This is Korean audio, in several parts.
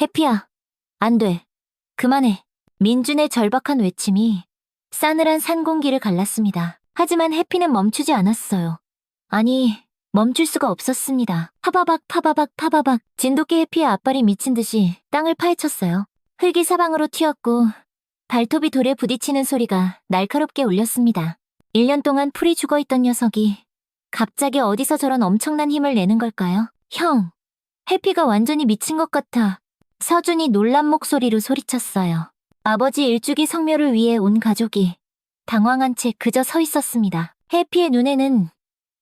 해피야, 안 돼. 그만해. 민준의 절박한 외침이 싸늘한 산 공기를 갈랐습니다. 하지만 해피는 멈추지 않았어요. 아니, 멈출 수가 없었습니다. 파바박 파바박 파바박 진돗개 해피의 앞발이 미친 듯이 땅을 파헤쳤어요. 흙이 사방으로 튀었고 발톱이 돌에 부딪히는 소리가 날카롭게 울렸습니다. 1년 동안 풀이 죽어있던 녀석이 갑자기 어디서 저런 엄청난 힘을 내는 걸까요? 형! 해피가 완전히 미친 것 같아. 서준이 놀란 목소리로 소리쳤어요. 아버지 일주기 성묘를 위해 온 가족이 당황한 채 그저 서 있었습니다. 해피의 눈에는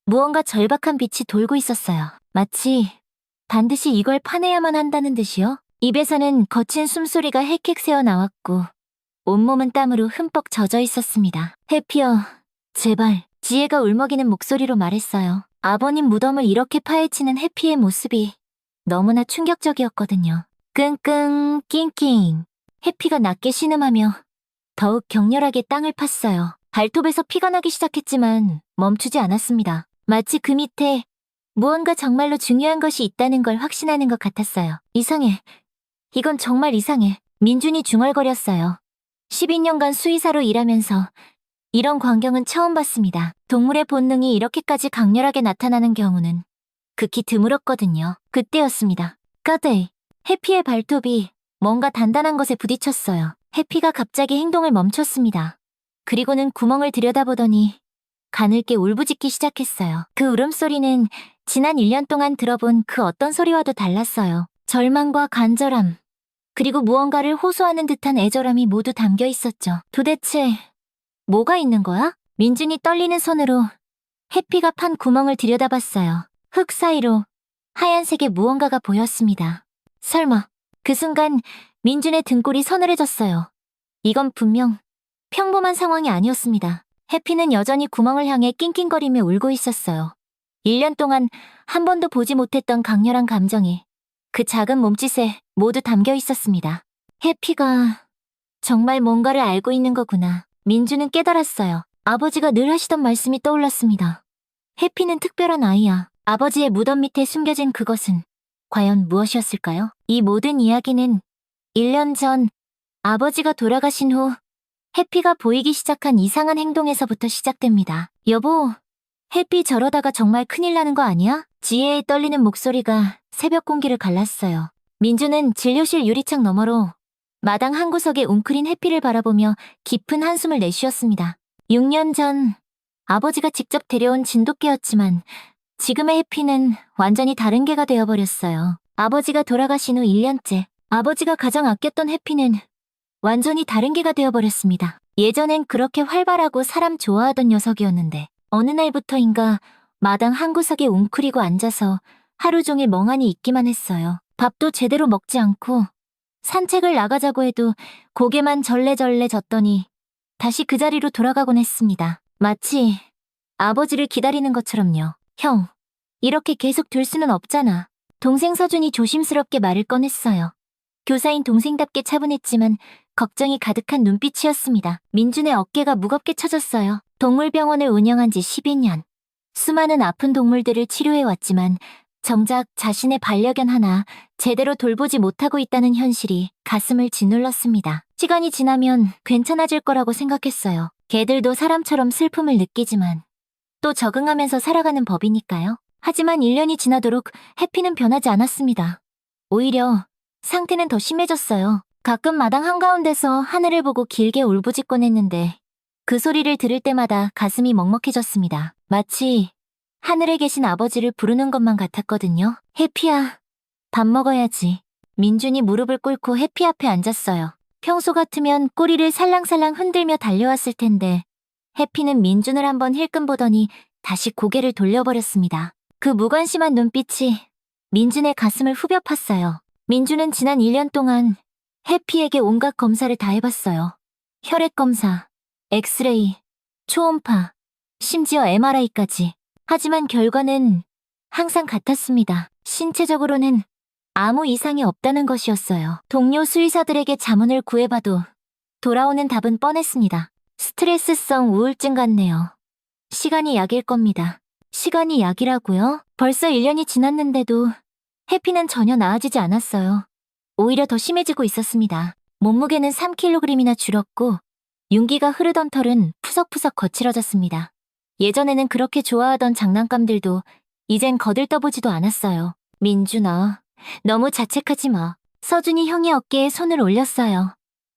무언가 절박한 빛이 돌고 있었어요. 마치 반드시 이걸 파내야만 한다는 듯이요. 입에서는 거친 숨소리가 헥헥 새어나왔고 온몸은 땀으로 흠뻑 젖어 있었습니다. 해피여, 제발. 지혜가 울먹이는 목소리로 말했어요. 아버님 무덤을 이렇게 파헤치는 해피의 모습이 너무나 충격적이었거든요. 끙끙 낑낑. 해피가 낮게 신음하며 더욱 격렬하게 땅을 팠어요. 발톱에서 피가 나기 시작했지만 멈추지 않았습니다. 마치 그 밑에 무언가 정말로 중요한 것이 있다는 걸 확신하는 것 같았어요. 이상해. 이건 정말 이상해. 민준이 중얼거렸어요. 12년간 수의사로 일하면서 이런 광경은 처음 봤습니다. 동물의 본능이 이렇게까지 강렬하게 나타나는 경우는 극히 드물었거든요. 그때였습니다. 까데이. 해피의 발톱이 뭔가 단단한 것에 부딪혔어요. 해피가 갑자기 행동을 멈췄습니다. 그리고는 구멍을 들여다보더니 가늘게 울부짖기 시작했어요. 그 울음소리는 지난 1년 동안 들어본 그 어떤 소리와도 달랐어요. 절망과 간절함, 그리고 무언가를 호소하는 듯한 애절함이 모두 담겨 있었죠. 도대체 뭐가 있는 거야? 민준이 떨리는 손으로 해피가 판 구멍을 들여다봤어요. 흙 사이로 하얀색의 무언가가 보였습니다. 설마. 그 순간 민준의 등골이 서늘해졌어요. 이건 분명 평범한 상황이 아니었습니다. 해피는 여전히 구멍을 향해 낑낑거리며 울고 있었어요. 1년 동안 한 번도 보지 못했던 강렬한 감정이 그 작은 몸짓에 모두 담겨 있었습니다. 해피가 정말 뭔가를 알고 있는 거구나. 민주는 깨달았어요. 아버지가 늘 하시던 말씀이 떠올랐습니다. 해피는 특별한 아이야. 아버지의 무덤 밑에 숨겨진 그것은 과연 무엇이었을까요? 이 모든 이야기는 1년 전 아버지가 돌아가신 후 해피가 보이기 시작한 이상한 행동에서부터 시작됩니다. 여보, 해피 저러다가 정말 큰일 나는 거 아니야? 지혜의 떨리는 목소리가 새벽 공기를 갈랐어요. 민주는 진료실 유리창 너머로 마당 한 구석에 웅크린 해피를 바라보며 깊은 한숨을 내쉬었습니다. 6년 전 아버지가 직접 데려온 진돗개였지만 지금의 해피는 완전히 다른 개가 되어버렸어요. 아버지가 돌아가신 후 1년째 아버지가 가장 아꼈던 해피는 완전히 다른 개가 되어버렸습니다. 예전엔 그렇게 활발하고 사람 좋아하던 녀석이었는데 어느 날부터인가 마당 한 구석에 웅크리고 앉아서 하루 종일 멍하니 있기만 했어요. 밥도 제대로 먹지 않고 산책을 나가자고 해도 고개만 절레절레 젓더니 다시 그 자리로 돌아가곤 했습니다. 마치 아버지를 기다리는 것처럼요. 형, 이렇게 계속 둘 수는 없잖아. 동생 서준이 조심스럽게 말을 꺼냈어요. 교사인 동생답게 차분했지만 걱정이 가득한 눈빛이었습니다. 민준의 어깨가 무겁게 쳐졌어요. 동물병원을 운영한 지 12년. 수많은 아픈 동물들을 치료해왔지만 정작 자신의 반려견 하나 제대로 돌보지 못하고 있다는 현실이 가슴을 짓눌렀습니다. 시간이 지나면 괜찮아질 거라고 생각했어요. 개들도 사람처럼 슬픔을 느끼지만 또 적응하면서 살아가는 법이니까요. 하지만 1년이 지나도록 해피는 변하지 않았습니다. 오히려 상태는 더 심해졌어요. 가끔 마당 한가운데서 하늘을 보고 길게 울부짖곤 했는데 그 소리를 들을 때마다 가슴이 먹먹해졌습니다. 마치 하늘에 계신 아버지를 부르는 것만 같았거든요. 해피야, 밥 먹어야지. 민준이 무릎을 꿇고 해피 앞에 앉았어요. 평소 같으면 꼬리를 살랑살랑 흔들며 달려왔을 텐데 해피는 민준을 한번 힐끔 보더니 다시 고개를 돌려버렸습니다. 그 무관심한 눈빛이 민준의 가슴을 후벼 팠어요. 민준은 지난 1년 동안 해피에게 온갖 검사를 다 해봤어요. 혈액 검사, 엑스레이, 초음파, 심지어 MRI까지. 하지만 결과는 항상 같았습니다. 신체적으로는 아무 이상이 없다는 것이었어요. 동료 수의사들에게 자문을 구해봐도 돌아오는 답은 뻔했습니다. 스트레스성 우울증 같네요. 시간이 약일 겁니다. 시간이 약이라고요? 벌써 1년이 지났는데도 해피는 전혀 나아지지 않았어요. 오히려 더 심해지고 있었습니다. 몸무게는 3kg이나 줄었고 윤기가 흐르던 털은 푸석푸석 거칠어졌습니다. 예전에는 그렇게 좋아하던 장난감들도 이젠 거들떠보지도 않았어요. 민준아, 너무 자책하지 마. 서준이 형의 어깨에 손을 올렸어요.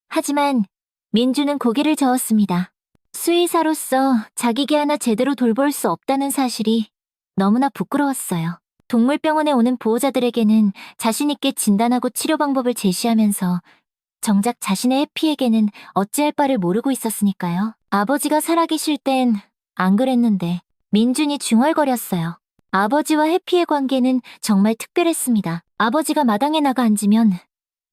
하지만 민준은 고개를 저었습니다. 수의사로서 자기 개 하나 제대로 돌볼 수 없다는 사실이 너무나 부끄러웠어요. 동물병원에 오는 보호자들에게는 자신있게 진단하고 치료 방법을 제시하면서 정작 자신의 해피에게는 어찌할 바를 모르고 있었으니까요. 아버지가 살아계실 땐 안 그랬는데 민준이 중얼거렸어요. 아버지와 해피의 관계는 정말 특별했습니다. 아버지가 마당에 나가 앉으면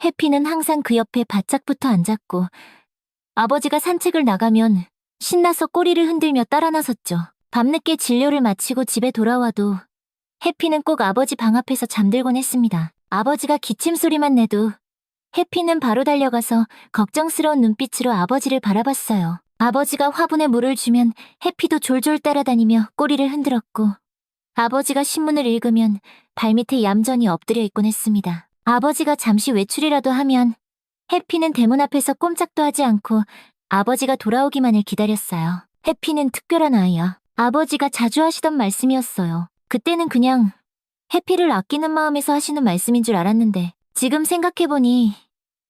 해피는 항상 그 옆에 바짝 붙어 앉았고 아버지가 산책을 나가면 신나서 꼬리를 흔들며 따라 나섰죠. 밤늦게 진료를 마치고 집에 돌아와도 해피는 꼭 아버지 방 앞에서 잠들곤 했습니다. 아버지가 기침 소리만 내도 해피는 바로 달려가서 걱정스러운 눈빛으로 아버지를 바라봤어요. 아버지가 화분에 물을 주면 해피도 졸졸 따라다니며 꼬리를 흔들었고 아버지가 신문을 읽으면 발밑에 얌전히 엎드려 있곤 했습니다. 아버지가 잠시 외출이라도 하면 해피는 대문 앞에서 꼼짝도 하지 않고 아버지가 돌아오기만을 기다렸어요. 해피는 특별한 아이야. 아버지가 자주 하시던 말씀이었어요. 그때는 그냥 해피를 아끼는 마음에서 하시는 말씀인 줄 알았는데 지금 생각해보니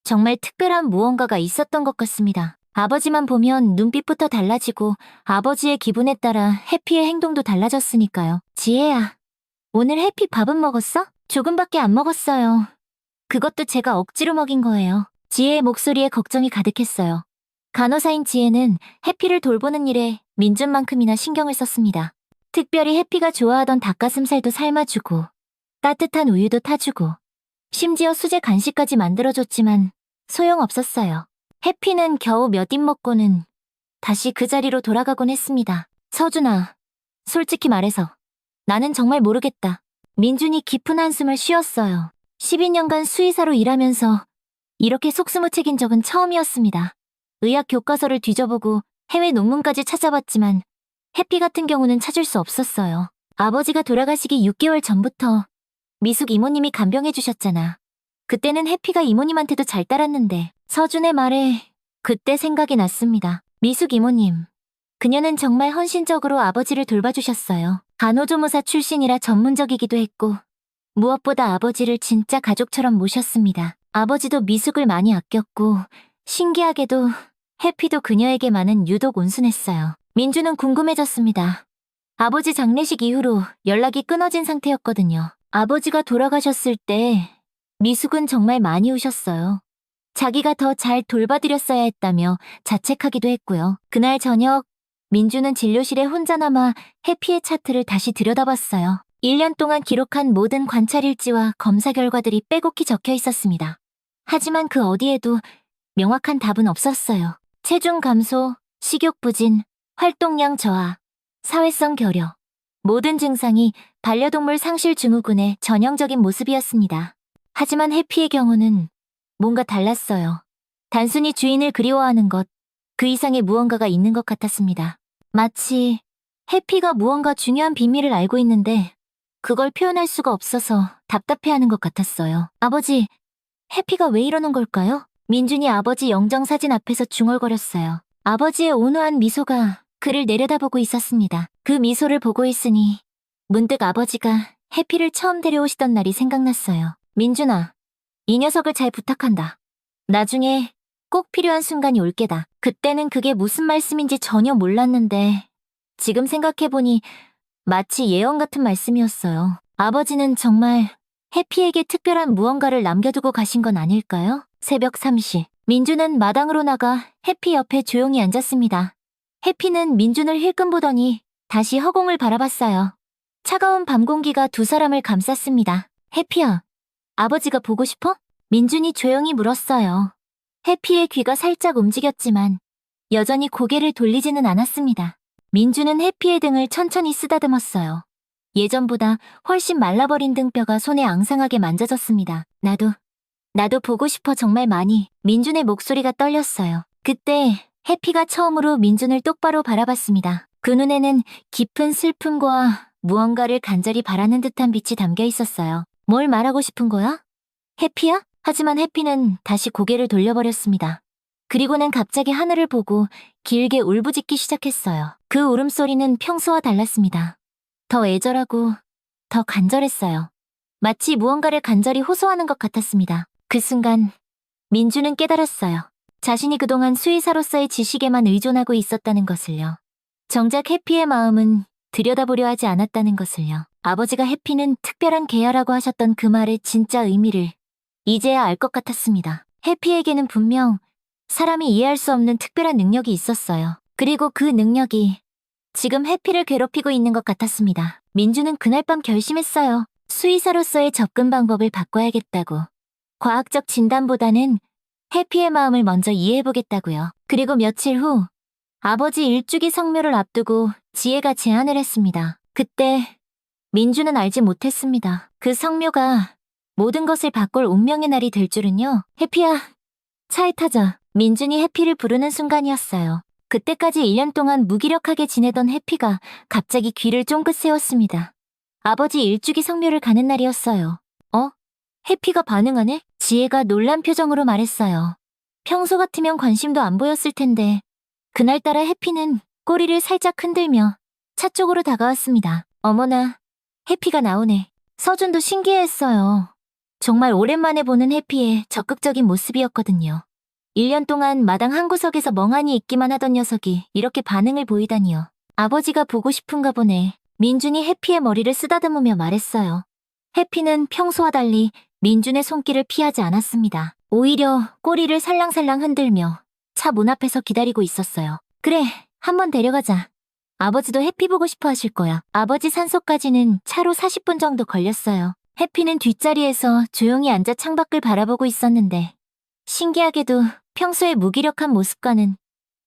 정말 특별한 무언가가 있었던 것 같습니다. 아버지만 보면 눈빛부터 달라지고 아버지의 기분에 따라 해피의 행동도 달라졌으니까요. 지혜야, 오늘 해피 밥은 먹었어? 조금밖에 안 먹었어요. 그것도 제가 억지로 먹인 거예요. 지혜의 목소리에 걱정이 가득했어요. 간호사인 지혜는 해피를 돌보는 일에 민준만큼이나 신경을 썼습니다. 특별히 해피가 좋아하던 닭가슴살도 삶아주고 따뜻한 우유도 타주고 심지어 수제 간식까지 만들어줬지만 소용없었어요. 해피는 겨우 몇 입 먹고는 다시 그 자리로 돌아가곤 했습니다. 서준아, 솔직히 말해서 나는 정말 모르겠다. 민준이 깊은 한숨을 쉬었어요. 12년간 수의사로 일하면서 이렇게 속수무책인 적은 처음이었습니다. 의학 교과서를 뒤져보고 해외 논문까지 찾아봤지만 해피 같은 경우는 찾을 수 없었어요. 아버지가 돌아가시기 6개월 전부터 미숙 이모님이 간병해주셨잖아. 그때는 해피가 이모님한테도 잘 따랐는데 서준의 말에 그때 생각이 났습니다. 미숙 이모님. 그녀는 정말 헌신적으로 아버지를 돌봐주셨어요. 간호조무사 출신이라 전문적이기도 했고 무엇보다 아버지를 진짜 가족처럼 모셨습니다. 아버지도 미숙을 많이 아꼈고 신기하게도 해피도 그녀에게만은 유독 온순했어요. 민주는 궁금해졌습니다. 아버지 장례식 이후로 연락이 끊어진 상태였거든요. 아버지가 돌아가셨을 때 미숙은 정말 많이 우셨어요. 자기가 더 잘 돌봐드렸어야 했다며 자책하기도 했고요. 그날 저녁 민주는 진료실에 혼자 남아 해피의 차트를 다시 들여다봤어요. 1년 동안 기록한 모든 관찰일지와 검사 결과들이 빼곡히 적혀 있었습니다. 하지만 그 어디에도 명확한 답은 없었어요. 체중 감소, 식욕 부진, 활동량 저하, 사회성 결여. 모든 증상이 반려동물 상실 증후군의 전형적인 모습이었습니다. 하지만 해피의 경우는 뭔가 달랐어요. 단순히 주인을 그리워하는 것, 그 이상의 무언가가 있는 것 같았습니다. 마치 해피가 무언가 중요한 비밀을 알고 있는데 그걸 표현할 수가 없어서 답답해하는 것 같았어요. 아버지, 해피가 왜 이러는 걸까요? 민준이 아버지 영정사진 앞에서 중얼거렸어요. 아버지의 온화한 미소가 그를 내려다보고 있었습니다. 그 미소를 보고 있으니 문득 아버지가 해피를 처음 데려오시던 날이 생각났어요. 민준아, 이 녀석을 잘 부탁한다. 나중에 꼭 필요한 순간이 올 게다. 그때는 그게 무슨 말씀인지 전혀 몰랐는데 지금 생각해보니 마치 예언 같은 말씀이었어요. 아버지는 정말 해피에게 특별한 무언가를 남겨두고 가신 건 아닐까요? 새벽 3시. 민준은 마당으로 나가 해피 옆에 조용히 앉았습니다. 해피는 민준을 힐끔 보더니 다시 허공을 바라봤어요. 차가운 밤 공기가 두 사람을 감쌌습니다. 해피야, 아버지가 보고 싶어? 민준이 조용히 물었어요. 해피의 귀가 살짝 움직였지만 여전히 고개를 돌리지는 않았습니다. 민준은 해피의 등을 천천히 쓰다듬었어요. 예전보다 훨씬 말라버린 등뼈가 손에 앙상하게 만져졌습니다. 나도 보고 싶어 정말 많이. 민준의 목소리가 떨렸어요. 그때 해피가 처음으로 민준을 똑바로 바라봤습니다. 그 눈에는 깊은 슬픔과 무언가를 간절히 바라는 듯한 빛이 담겨 있었어요. 뭘 말하고 싶은 거야? 해피야? 하지만 해피는 다시 고개를 돌려버렸습니다. 그리고는 갑자기 하늘을 보고 길게 울부짖기 시작했어요. 그 울음소리는 평소와 달랐습니다. 더 애절하고 더 간절했어요. 마치 무언가를 간절히 호소하는 것 같았습니다. 그 순간 민주는 깨달았어요. 자신이 그동안 수의사로서의 지식에만 의존하고 있었다는 것을요. 정작 해피의 마음은 들여다보려 하지 않았다는 것을요. 아버지가 해피는 특별한 개야라고 하셨던 그 말의 진짜 의미를 이제야 알 것 같았습니다. 해피에게는 분명 사람이 이해할 수 없는 특별한 능력이 있었어요. 그리고 그 능력이 지금 해피를 괴롭히고 있는 것 같았습니다. 민주는 그날 밤 결심했어요. 수의사로서의 접근 방법을 바꿔야겠다고. 과학적 진단보다는 해피의 마음을 먼저 이해해보겠다고요. 그리고 며칠 후 아버지 일주기 성묘를 앞두고 지혜가 제안을 했습니다. 그때 민주는 알지 못했습니다. 그 성묘가 모든 것을 바꿀 운명의 날이 될 줄은요. 해피야, 차에 타자. 민준이 해피를 부르는 순간이었어요. 그때까지 1년 동안 무기력하게 지내던 해피가 갑자기 귀를 쫑긋 세웠습니다. 아버지 일주기 성묘를 가는 날이었어요. 해피가 반응하네? 지혜가 놀란 표정으로 말했어요. 평소 같으면 관심도 안 보였을 텐데 그날따라 해피는 꼬리를 살짝 흔들며 차 쪽으로 다가왔습니다. 어머나, 해피가 나오네. 서준도 신기해했어요. 정말 오랜만에 보는 해피의 적극적인 모습이었거든요. 1년 동안 마당 한 구석에서 멍하니 있기만 하던 녀석이 이렇게 반응을 보이다니요. 아버지가 보고 싶은가 보네. 민준이 해피의 머리를 쓰다듬으며 말했어요. 해피는 평소와 달리 민준의 손길을 피하지 않았습니다. 오히려 꼬리를 살랑살랑 흔들며 차 문 앞에서 기다리고 있었어요. 그래, 한번 데려가자. 아버지도 해피 보고 싶어 하실 거야. 아버지 산소까지는 차로 40분 정도 걸렸어요. 해피는 뒷자리에서 조용히 앉아 창밖을 바라보고 있었는데 신기하게도 평소의 무기력한 모습과는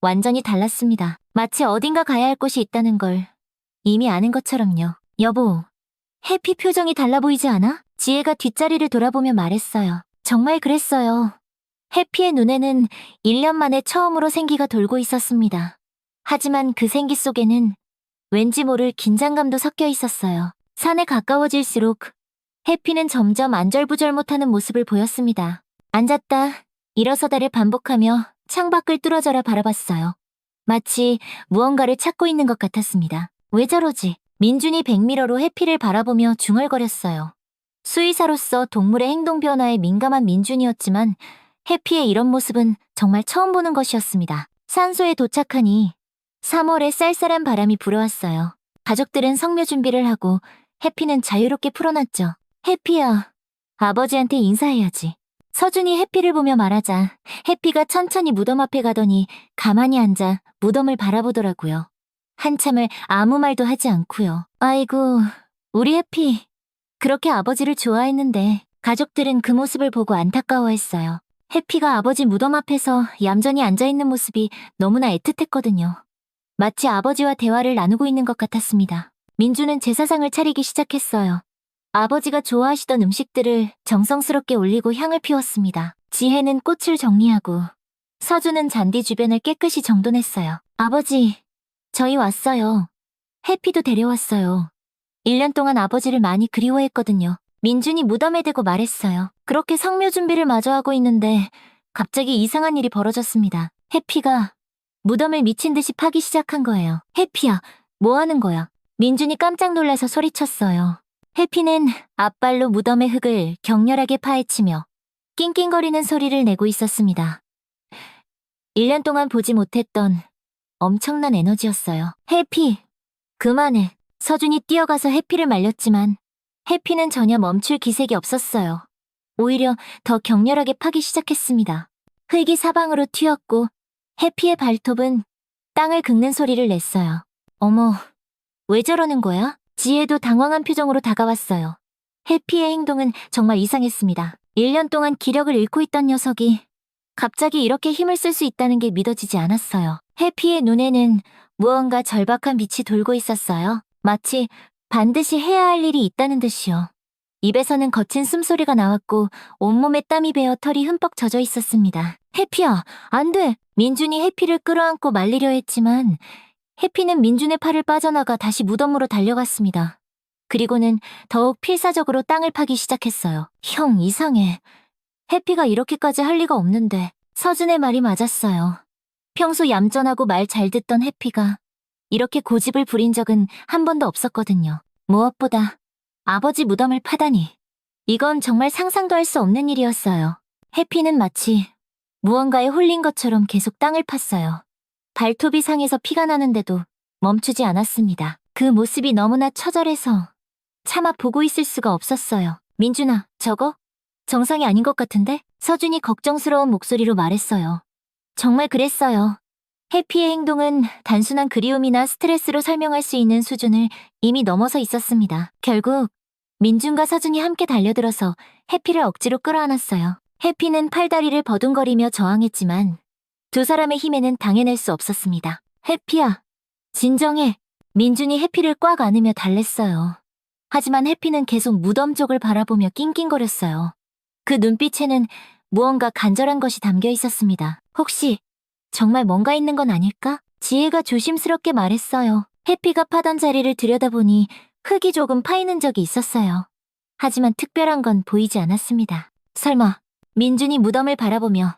완전히 달랐습니다. 마치 어딘가 가야 할 곳이 있다는 걸 이미 아는 것처럼요. 여보, 해피 표정이 달라 보이지 않아? 지혜가 뒷자리를 돌아보며 말했어요. 정말 그랬어요. 해피의 눈에는 1년 만에 처음으로 생기가 돌고 있었습니다. 하지만 그 생기 속에는 왠지 모를 긴장감도 섞여 있었어요. 산에 가까워질수록 해피는 점점 안절부절 못하는 모습을 보였습니다. 앉았다, 일어서다를 반복하며 창밖을 뚫어져라 바라봤어요. 마치 무언가를 찾고 있는 것 같았습니다. 왜 저러지? 민준이 백미러로 해피를 바라보며 중얼거렸어요. 수의사로서 동물의 행동 변화에 민감한 민준이었지만 해피의 이런 모습은 정말 처음 보는 것이었습니다. 산소에 도착하니 3월의 쌀쌀한 바람이 불어왔어요. 가족들은 성묘 준비를 하고 해피는 자유롭게 풀어놨죠. 해피야, 아버지한테 인사해야지. 서준이 해피를 보며 말하자 해피가 천천히 무덤 앞에 가더니 가만히 앉아 무덤을 바라보더라고요. 한참을 아무 말도 하지 않고요. 아이고, 우리 해피. 그렇게 아버지를 좋아했는데 가족들은 그 모습을 보고 안타까워했어요. 해피가 아버지 무덤 앞에서 얌전히 앉아있는 모습이 너무나 애틋했거든요. 마치 아버지와 대화를 나누고 있는 것 같았습니다. 민주는 제사상을 차리기 시작했어요. 아버지가 좋아하시던 음식들을 정성스럽게 올리고 향을 피웠습니다. 지혜는 꽃을 정리하고 서준은 잔디 주변을 깨끗이 정돈했어요. 아버지, 저희 왔어요. 해피도 데려왔어요. 1년 동안 아버지를 많이 그리워했거든요. 민준이 무덤에 대고 말했어요. 그렇게 성묘 준비를 마저 하고 있는데 갑자기 이상한 일이 벌어졌습니다. 해피가 무덤을 미친 듯이 파기 시작한 거예요. 해피야, 뭐 하는 거야? 민준이 깜짝 놀라서 소리쳤어요. 해피는 앞발로 무덤의 흙을 격렬하게 파헤치며 낑낑거리는 소리를 내고 있었습니다. 1년 동안 보지 못했던 엄청난 에너지였어요. 해피, 그만해. 서준이 뛰어가서 해피를 말렸지만 해피는 전혀 멈출 기색이 없었어요. 오히려 더 격렬하게 파기 시작했습니다. 흙이 사방으로 튀었고 해피의 발톱은 땅을 긁는 소리를 냈어요. 어머, 왜 저러는 거야? 지혜도 당황한 표정으로 다가왔어요. 해피의 행동은 정말 이상했습니다. 1년 동안 기력을 잃고 있던 녀석이 갑자기 이렇게 힘을 쓸 수 있다는 게 믿어지지 않았어요. 해피의 눈에는 무언가 절박한 빛이 돌고 있었어요. 마치 반드시 해야 할 일이 있다는 듯이요. 입에서는 거친 숨소리가 나왔고 온몸에 땀이 배어 털이 흠뻑 젖어 있었습니다. 해피야, 안 돼! 민준이 해피를 끌어안고 말리려 했지만 해피는 민준의 팔을 빠져나가 다시 무덤으로 달려갔습니다. 그리고는 더욱 필사적으로 땅을 파기 시작했어요. 형, 이상해. 해피가 이렇게까지 할 리가 없는데 서준의 말이 맞았어요. 평소 얌전하고 말 잘 듣던 해피가 이렇게 고집을 부린 적은 한 번도 없었거든요. 무엇보다 아버지 무덤을 파다니. 이건 정말 상상도 할 수 없는 일이었어요. 해피는 마치 무언가에 홀린 것처럼 계속 땅을 팠어요. 발톱이 상해서 피가 나는데도 멈추지 않았습니다. 그 모습이 너무나 처절해서 차마 보고 있을 수가 없었어요. 민준아, 저거? 정상이 아닌 것 같은데? 서준이 걱정스러운 목소리로 말했어요. 정말 그랬어요. 해피의 행동은 단순한 그리움이나 스트레스로 설명할 수 있는 수준을 이미 넘어서 있었습니다. 결국 민준과 서준이 함께 달려들어서 해피를 억지로 끌어안았어요. 해피는 팔다리를 버둥거리며 저항했지만 두 사람의 힘에는 당해낼 수 없었습니다. 해피야, 진정해. 민준이 해피를 꽉 안으며 달랬어요. 하지만 해피는 계속 무덤 쪽을 바라보며 낑낑거렸어요. 그 눈빛에는 무언가 간절한 것이 담겨 있었습니다. 혹시 정말 뭔가 있는 건 아닐까? 지혜가 조심스럽게 말했어요. 해피가 파던 자리를 들여다보니 흙이 조금 파이는 적이 있었어요. 하지만 특별한 건 보이지 않았습니다. 설마 민준이 무덤을 바라보며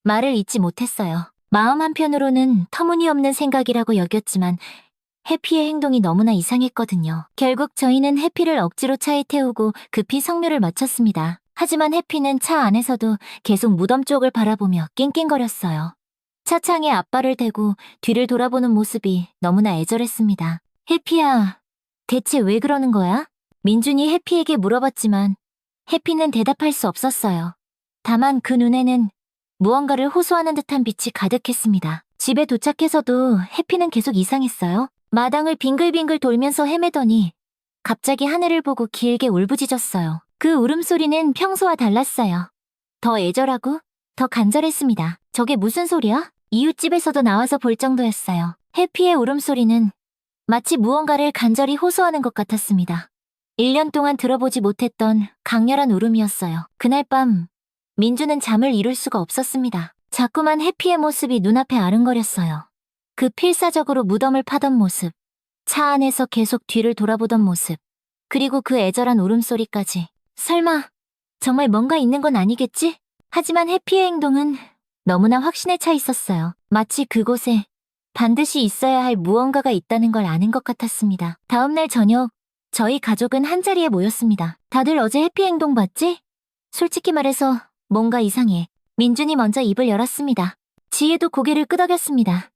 말을 잇지 못했어요. 마음 한편으로는 터무니없는 생각이라고 여겼지만 해피의 행동이 너무나 이상했거든요. 결국 저희는 해피를 억지로 차에 태우고 급히 성묘를 마쳤습니다. 하지만 해피는 차 안에서도 계속 무덤 쪽을 바라보며 낑낑거렸어요. 차창에 앞발을 대고 뒤를 돌아보는 모습이 너무나 애절했습니다. 해피야, 대체 왜 그러는 거야? 민준이 해피에게 물어봤지만 해피는 대답할 수 없었어요. 다만 그 눈에는 무언가를 호소하는 듯한 빛이 가득했습니다. 집에 도착해서도 해피는 계속 이상했어요. 마당을 빙글빙글 돌면서 헤매더니 갑자기 하늘을 보고 길게 울부짖었어요. 그 울음소리는 평소와 달랐어요. 더 애절하고 더 간절했습니다. 저게 무슨 소리야? 이웃집에서도 나와서 볼 정도였어요. 해피의 울음소리는 마치 무언가를 간절히 호소하는 것 같았습니다. 1년 동안 들어보지 못했던 강렬한 울음이었어요. 그날 밤 민주는 잠을 이룰 수가 없었습니다. 자꾸만 해피의 모습이 눈앞에 아른거렸어요. 그 필사적으로 무덤을 파던 모습, 차 안에서 계속 뒤를 돌아보던 모습, 그리고 그 애절한 울음소리까지. 설마 정말 뭔가 있는 건 아니겠지? 하지만 해피의 행동은 너무나 확신에 차 있었어요. 마치 그곳에 반드시 있어야 할 무언가가 있다는 걸 아는 것 같았습니다. 다음날 저녁, 저희 가족은 한자리에 모였습니다. 다들 어제 해피 행동 봤지? 솔직히 말해서 뭔가 이상해. 민준이 먼저 입을 열었습니다. 지혜도 고개를 끄덕였습니다.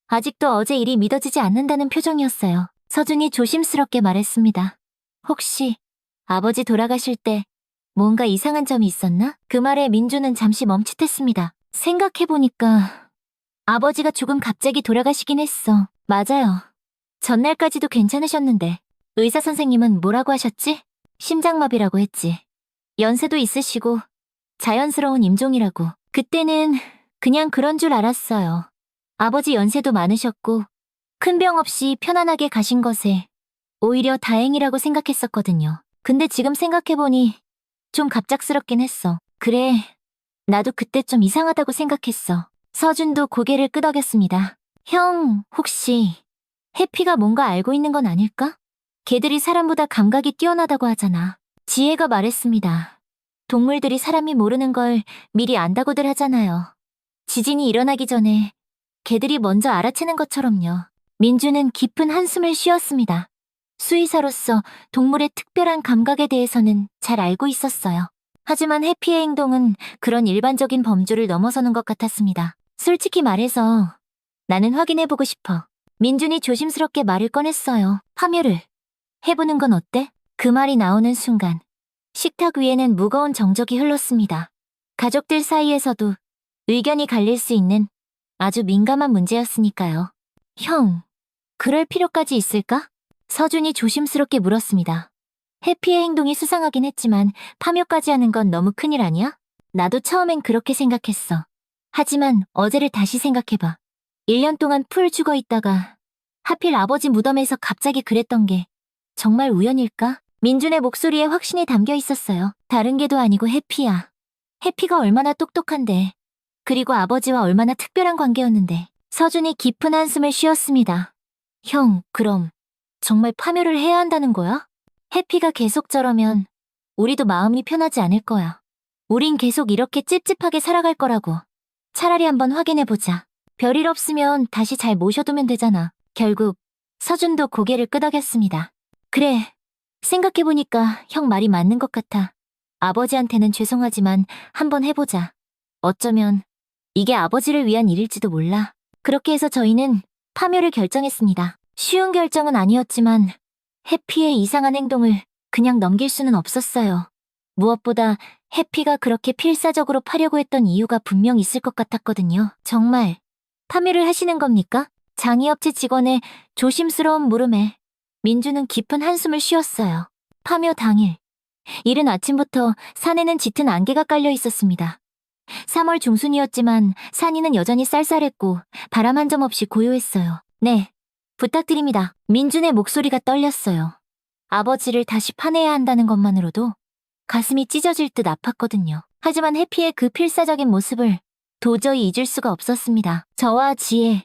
아직도 어제 일이 믿어지지 않는다는 표정이었어요. 서준이 조심스럽게 말했습니다. 혹시 아버지 돌아가실 때 뭔가 이상한 점이 있었나? 그 말에 민준은 잠시 멈칫했습니다. 생각해보니까 아버지가 조금 갑자기 돌아가시긴 했어. 맞아요. 전날까지도 괜찮으셨는데 의사 선생님은 뭐라고 하셨지? 심장마비라고 했지. 연세도 있으시고 자연스러운 임종이라고. 그때는 그냥 그런 줄 알았어요. 아버지 연세도 많으셨고 큰 병 없이 편안하게 가신 것에 오히려 다행이라고 생각했었거든요. 근데 지금 생각해보니 좀 갑작스럽긴 했어. 그래, 나도 그때 좀 이상하다고 생각했어. 서준도 고개를 끄덕였습니다. 형, 혹시 해피가 뭔가 알고 있는 건 아닐까? 걔들이 사람보다 감각이 뛰어나다고 하잖아. 지혜가 말했습니다. 동물들이 사람이 모르는 걸 미리 안다고들 하잖아요. 지진이 일어나기 전에 걔들이 먼저 알아채는 것처럼요. 민주는 깊은 한숨을 쉬었습니다. 수의사로서 동물의 특별한 감각에 대해서는 잘 알고 있었어요. 하지만 해피의 행동은 그런 일반적인 범주를 넘어서는 것 같았습니다. 솔직히 말해서 나는 확인해보고 싶어. 민준이 조심스럽게 말을 꺼냈어요. 파묘를 해보는 건 어때? 그 말이 나오는 순간 식탁 위에는 무거운 정적이 흘렀습니다. 가족들 사이에서도 의견이 갈릴 수 있는 아주 민감한 문제였으니까요. 형, 그럴 필요까지 있을까? 서준이 조심스럽게 물었습니다. 해피의 행동이 수상하긴 했지만 파묘까지 하는 건 너무 큰일 아니야? 나도 처음엔 그렇게 생각했어. 하지만 어제를 다시 생각해봐. 1년 동안 풀 죽어 있다가 하필 아버지 무덤에서 갑자기 그랬던 게 정말 우연일까? 민준의 목소리에 확신이 담겨 있었어요. 다른 게도 아니고 해피야. 해피가 얼마나 똑똑한데. 그리고 아버지와 얼마나 특별한 관계였는데. 서준이 깊은 한숨을 쉬었습니다. 형, 그럼 정말 파묘를 해야 한다는 거야? 해피가 계속 저러면 우리도 마음이 편하지 않을 거야. 우린 계속 이렇게 찝찝하게 살아갈 거라고. 차라리 한번 확인해보자. 별일 없으면 다시 잘 모셔두면 되잖아. 결국 서준도 고개를 끄덕였습니다. 그래, 생각해보니까 형 말이 맞는 것 같아. 아버지한테는 죄송하지만 한번 해보자. 어쩌면 이게 아버지를 위한 일일지도 몰라. 그렇게 해서 저희는 파묘를 결정했습니다. 쉬운 결정은 아니었지만 해피의 이상한 행동을 그냥 넘길 수는 없었어요. 무엇보다 해피가 그렇게 필사적으로 파려고 했던 이유가 분명 있을 것 같았거든요. 정말 파묘를 하시는 겁니까? 장의업체 직원의 조심스러운 물음에 민주는 깊은 한숨을 쉬었어요. 파묘 당일, 이른 아침부터 산에는 짙은 안개가 깔려 있었습니다. 3월 중순이었지만 산이는 여전히 쌀쌀했고 바람 한 점 없이 고요했어요. 네, 부탁드립니다. 민준의 목소리가 떨렸어요. 아버지를 다시 파내야 한다는 것만으로도 가슴이 찢어질 듯 아팠거든요. 하지만 해피의 그 필사적인 모습을 도저히 잊을 수가 없었습니다. 저와 지혜,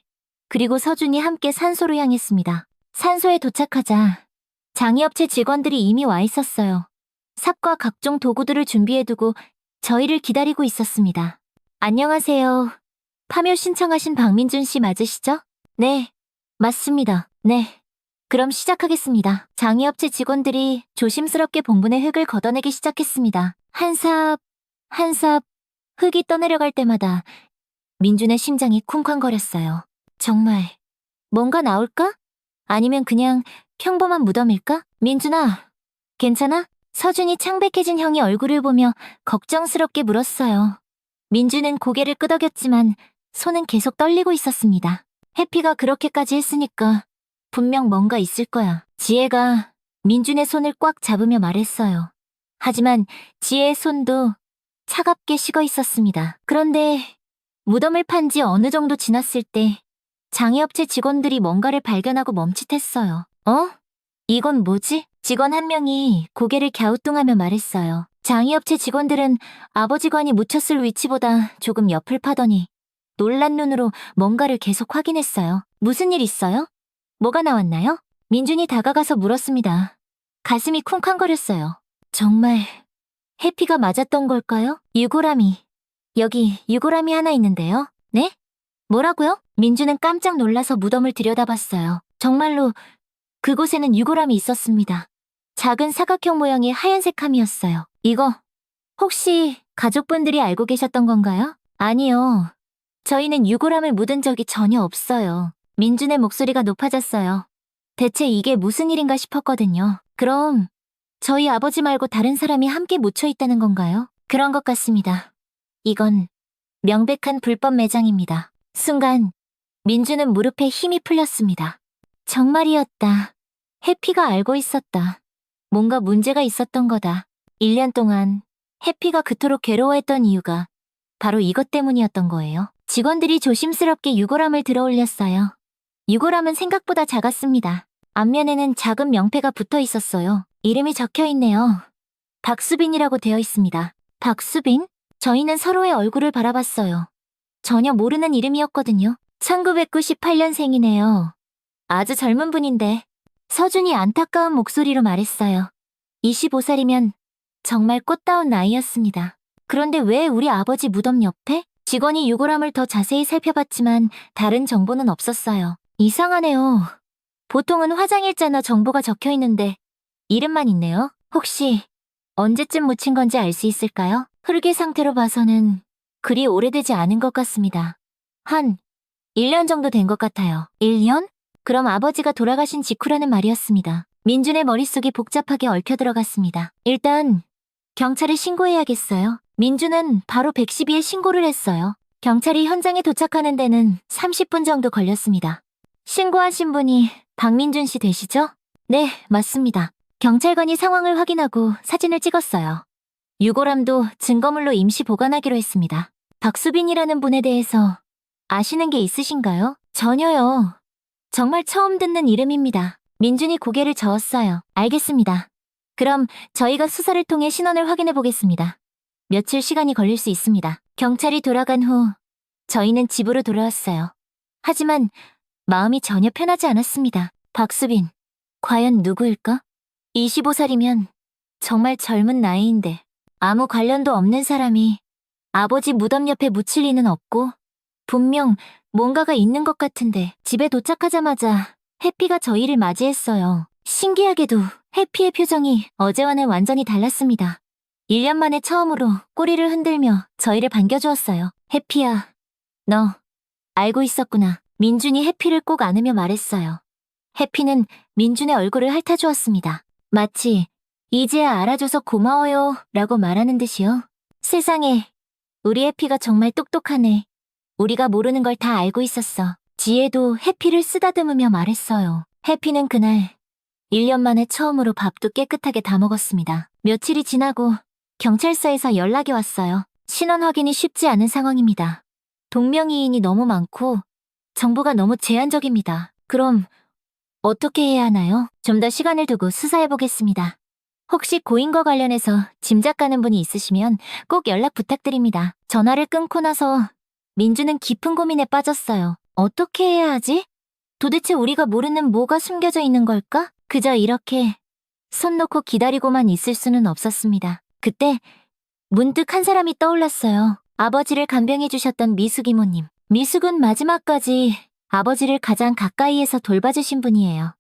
그리고 서준이 함께 산소로 향했습니다. 산소에 도착하자 장의업체 직원들이 이미 와 있었어요. 삽과 각종 도구들을 준비해두고 저희를 기다리고 있었습니다. 안녕하세요. 파묘 신청하신 박민준 씨 맞으시죠? 네, 맞습니다. 네. 그럼 시작하겠습니다. 장의업체 직원들이 조심스럽게 봉분의 흙을 걷어내기 시작했습니다. 한 삽, 한 삽, 흙이 떠내려갈 때마다 민준의 심장이 쿵쾅거렸어요. 정말 뭔가 나올까? 아니면 그냥 평범한 무덤일까? 민준아, 괜찮아? 서준이 창백해진 형의 얼굴을 보며 걱정스럽게 물었어요. 민준은 고개를 끄덕였지만 손은 계속 떨리고 있었습니다. 해피가 그렇게까지 했으니까 분명 뭔가 있을 거야. 지혜가 민준의 손을 꽉 잡으며 말했어요. 하지만 지혜의 손도 차갑게 식어 있었습니다. 그런데 무덤을 판 지 어느 정도 지났을 때 장의업체 직원들이 뭔가를 발견하고 멈칫했어요. 어? 이건 뭐지? 직원 한 명이 고개를 갸우뚱하며 말했어요. 장의업체 직원들은 아버지관이 묻혔을 위치보다 조금 옆을 파더니 놀란 눈으로 뭔가를 계속 확인했어요. 무슨 일 있어요? 뭐가 나왔나요? 민준이 다가가서 물었습니다. 가슴이 쿵쾅거렸어요. 정말 해피가 맞았던 걸까요? 유골함이. 여기 유골함이 하나 있는데요. 네? 뭐라고요? 민준은 깜짝 놀라서 무덤을 들여다봤어요. 정말로 그곳에는 유골함이 있었습니다. 작은 사각형 모양의 하얀색 함이었어요. 이거 혹시 가족분들이 알고 계셨던 건가요? 아니요. 저희는 유골함을 묻은 적이 전혀 없어요. 민준의 목소리가 높아졌어요. 대체 이게 무슨 일인가 싶었거든요. 그럼 저희 아버지 말고 다른 사람이 함께 묻혀 있다는 건가요? 그런 것 같습니다. 이건 명백한 불법 매장입니다. 순간 민준은 무릎에 힘이 풀렸습니다. 정말이었다. 해피가 알고 있었다. 뭔가 문제가 있었던 거다. 1년 동안 해피가 그토록 괴로워했던 이유가 바로 이것 때문이었던 거예요. 직원들이 조심스럽게 유골함을 들어 올렸어요. 유골함은 생각보다 작았습니다. 앞면에는 작은 명패가 붙어 있었어요. 이름이 적혀 있네요. 박수빈이라고 되어 있습니다. 박수빈? 저희는 서로의 얼굴을 바라봤어요. 전혀 모르는 이름이었거든요. 1998년생이네요. 아주 젊은 분인데. 서준이 안타까운 목소리로 말했어요. 25살이면 정말 꽃다운 나이였습니다. 그런데 왜 우리 아버지 무덤 옆에? 직원이 유골함을 더 자세히 살펴봤지만 다른 정보는 없었어요. 이상하네요. 보통은 화장일자나 정보가 적혀 있는데 이름만 있네요. 혹시 언제쯤 묻힌 건지 알 수 있을까요? 흙의 상태로 봐서는 그리 오래되지 않은 것 같습니다. 한 1년 정도 된 것 같아요. 1년? 그럼 아버지가 돌아가신 직후라는 말이었습니다. 민준의 머릿속이 복잡하게 얽혀 들어갔습니다. 일단 경찰에 신고해야겠어요. 민준은 바로 112에 신고를 했어요. 경찰이 현장에 도착하는 데는 30분 정도 걸렸습니다. 신고하신 분이 박민준 씨 되시죠? 네, 맞습니다. 경찰관이 상황을 확인하고 사진을 찍었어요. 유골함도 증거물로 임시 보관하기로 했습니다. 박수빈이라는 분에 대해서 아시는 게 있으신가요? 전혀요. 정말 처음 듣는 이름입니다. 민준이 고개를 저었어요. 알겠습니다. 그럼 저희가 수사를 통해 신원을 확인해 보겠습니다. 며칠 시간이 걸릴 수 있습니다. 경찰이 돌아간 후 저희는 집으로 돌아왔어요. 하지만 마음이 전혀 편하지 않았습니다. 박수빈, 과연 누구일까? 25살이면 정말 젊은 나이인데 아무 관련도 없는 사람이 아버지 무덤 옆에 묻힐 리는 없고 분명 뭔가가 있는 것 같은데 집에 도착하자마자 해피가 저희를 맞이했어요. 신기하게도 해피의 표정이 어제와는 완전히 달랐습니다. 1년 만에 처음으로 꼬리를 흔들며 저희를 반겨주었어요. 해피야, 너 알고 있었구나. 민준이 해피를 꼭 안으며 말했어요. 해피는 민준의 얼굴을 핥아주었습니다. 마치 이제야 알아줘서 고마워요 라고 말하는 듯이요. 세상에, 우리 해피가 정말 똑똑하네. 우리가 모르는 걸 다 알고 있었어. 지혜도 해피를 쓰다듬으며 말했어요. 해피는 그날 1년 만에 처음으로 밥도 깨끗하게 다 먹었습니다. 며칠이 지나고 경찰서에서 연락이 왔어요. 신원 확인이 쉽지 않은 상황입니다. 동명이인이 너무 많고 정보가 너무 제한적입니다. 그럼 어떻게 해야 하나요? 좀 더 시간을 두고 수사해보겠습니다. 혹시 고인과 관련해서 짐작가는 분이 있으시면 꼭 연락 부탁드립니다. 전화를 끊고 나서 민주는 깊은 고민에 빠졌어요. 어떻게 해야 하지? 도대체 우리가 모르는 뭐가 숨겨져 있는 걸까? 그저 이렇게 손 놓고 기다리고만 있을 수는 없었습니다. 그때 문득 한 사람이 떠올랐어요. 아버지를 간병해주셨던 미숙 이모님. 미숙은 마지막까지 아버지를 가장 가까이에서 돌봐주신 분이에요.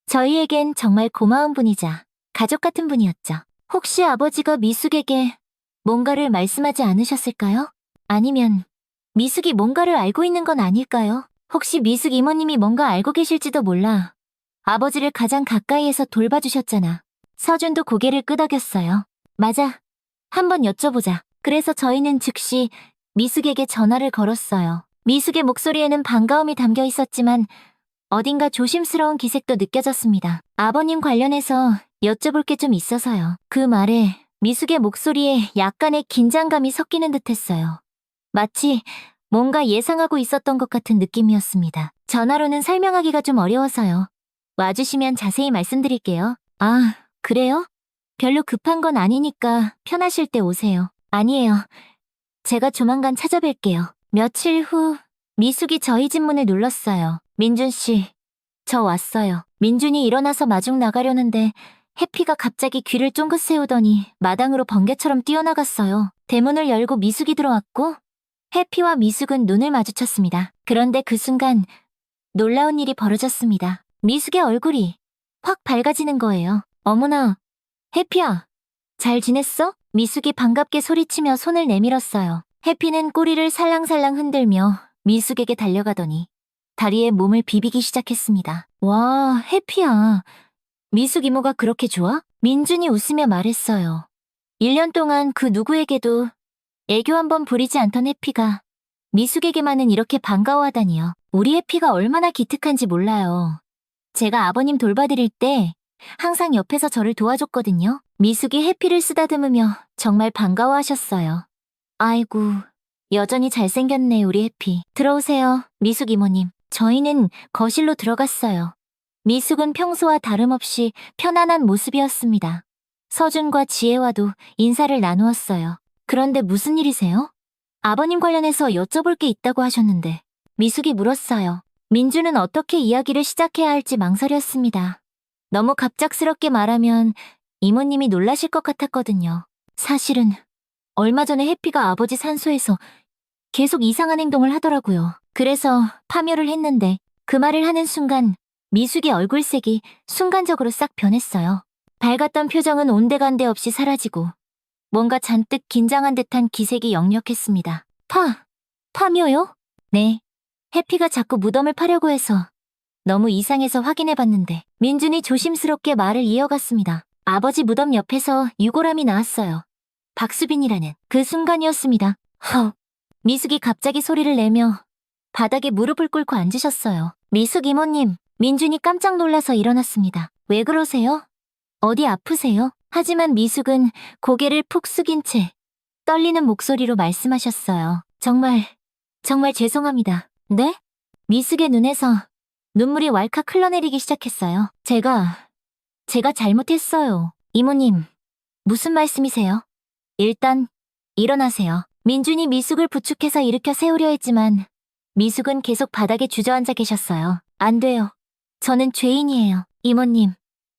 저희에겐 정말 고마운 분이자 가족 같은 분이었죠. 혹시 아버지가 미숙에게 뭔가를 말씀하지 않으셨을까요? 아니면 미숙이 뭔가를 알고 있는 건 아닐까요? 혹시 미숙 이모님이 뭔가 알고 계실지도 몰라. 아버지를 가장 가까이에서 돌봐주셨잖아. 서준도 고개를 끄덕였어요. 맞아. 한번 여쭤보자. 그래서 저희는 즉시 미숙에게 전화를 걸었어요. 미숙의 목소리에는 반가움이 담겨 있었지만 어딘가 조심스러운 기색도 느껴졌습니다. 아버님 관련해서 여쭤볼 게 좀 있어서요. 그 말에 미숙의 목소리에 약간의 긴장감이 섞이는 듯했어요. 마치 뭔가 예상하고 있었던 것 같은 느낌이었습니다. 전화로는 설명하기가 좀 어려워서요. 와주시면 자세히 말씀드릴게요. 아, 그래요? 별로 급한 건 아니니까 편하실 때 오세요. 아니에요. 제가 조만간 찾아뵐게요. 며칠 후 미숙이 저희 집 문을 눌렀어요. 민준 씨, 저 왔어요. 민준이 일어나서 마중 나가려는데 해피가 갑자기 귀를 쫑긋 세우더니 마당으로 번개처럼 뛰어나갔어요. 대문을 열고 미숙이 들어왔고 해피와 미숙은 눈을 마주쳤습니다. 그런데 그 순간 놀라운 일이 벌어졌습니다. 미숙의 얼굴이 확 밝아지는 거예요. 어머나, 해피야, 잘 지냈어? 미숙이 반갑게 소리치며 손을 내밀었어요. 해피는 꼬리를 살랑살랑 흔들며 미숙에게 달려가더니 다리에 몸을 비비기 시작했습니다. 와, 해피야. 미숙 이모가 그렇게 좋아? 민준이 웃으며 말했어요. 1년 동안 그 누구에게도 애교 한번 부리지 않던 해피가 미숙에게만은 이렇게 반가워하다니요. 우리 해피가 얼마나 기특한지 몰라요. 제가 아버님 돌봐드릴 때 항상 옆에서 저를 도와줬거든요. 미숙이 해피를 쓰다듬으며 정말 반가워하셨어요. 아이고, 여전히 잘생겼네 우리 해피. 들어오세요, 미숙 이모님. 저희는 거실로 들어갔어요. 미숙은 평소와 다름없이 편안한 모습이었습니다. 서준과 지혜와도 인사를 나누었어요. 그런데 무슨 일이세요? 아버님 관련해서 여쭤볼 게 있다고 하셨는데. 미숙이 물었어요. 민주는 어떻게 이야기를 시작해야 할지 망설였습니다. 너무 갑작스럽게 말하면 이모님이 놀라실 것 같았거든요. 사실은 얼마 전에 해피가 아버지 산소에서 계속 이상한 행동을 하더라고요. 그래서 파묘를 했는데 그 말을 하는 순간 미숙의 얼굴색이 순간적으로 싹 변했어요. 밝았던 표정은 온데간데 없이 사라지고 뭔가 잔뜩 긴장한 듯한 기색이 역력했습니다. 파묘요? 네. 해피가 자꾸 무덤을 파려고 해서 너무 이상해서 확인해봤는데 민준이 조심스럽게 말을 이어갔습니다. 아버지 무덤 옆에서 유골함이 나왔어요. 박수빈이라는 그 순간이었습니다. 미숙이 갑자기 소리를 내며 바닥에 무릎을 꿇고 앉으셨어요. 미숙 이모님, 민준이 깜짝 놀라서 일어났습니다. 왜 그러세요? 어디 아프세요? 하지만 미숙은 고개를 푹 숙인 채 떨리는 목소리로 말씀하셨어요. 정말 죄송합니다. 네? 미숙의 눈에서 눈물이 왈칵 흘러내리기 시작했어요. 제가 잘못했어요. 이모님, 무슨 말씀이세요? 일단 일어나세요. 민준이 미숙을 부축해서 일으켜 세우려 했지만 미숙은 계속 바닥에 주저앉아 계셨어요. 안 돼요. 저는 죄인이에요. 이모님,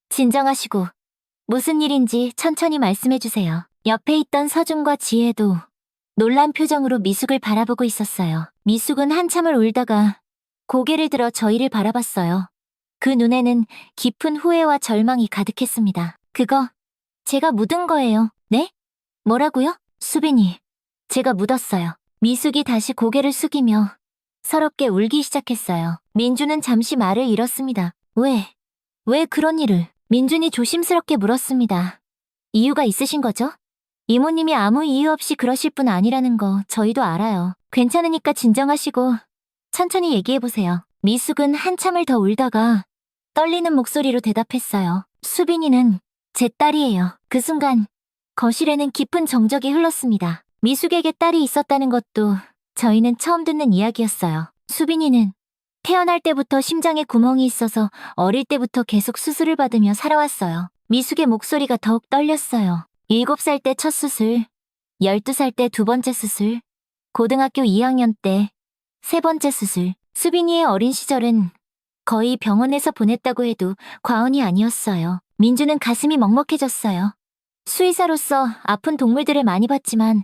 진정하시고 무슨 일인지 천천히 말씀해주세요. 옆에 있던 서준과 지혜도 놀란 표정으로 미숙을 바라보고 있었어요. 미숙은 한참을 울다가 고개를 들어 저희를 바라봤어요. 그 눈에는 깊은 후회와 절망이 가득했습니다. 그거 제가 묻은 거예요. 네? 뭐라고요? 수빈이. 제가 묻었어요. 미숙이 다시 고개를 숙이며 서럽게 울기 시작했어요. 민주는 잠시 말을 잃었습니다. 왜 그런 일을? 민준이 조심스럽게 물었습니다. 이유가 있으신 거죠? 이모님이 아무 이유 없이 그러실 분 아니라는 거 저희도 알아요. 괜찮으니까 진정하시고 천천히 얘기해보세요. 미숙은 한참을 더 울다가 떨리는 목소리로 대답했어요. 수빈이는 제 딸이에요. 그 순간 거실에는 깊은 정적이 흘렀습니다. 미숙에게 딸이 있었다는 것도 저희는 처음 듣는 이야기였어요. 수빈이는 태어날 때부터 심장에 구멍이 있어서 어릴 때부터 계속 수술을 받으며 살아왔어요. 미숙의 목소리가 더욱 떨렸어요. 7살 때 첫 수술, 12살 때 두 번째 수술, 고등학교 2학년 때 세 번째 수술. 수빈이의 어린 시절은 거의 병원에서 보냈다고 해도 과언이 아니었어요. 민주는 가슴이 먹먹해졌어요. 수의사로서 아픈 동물들을 많이 봤지만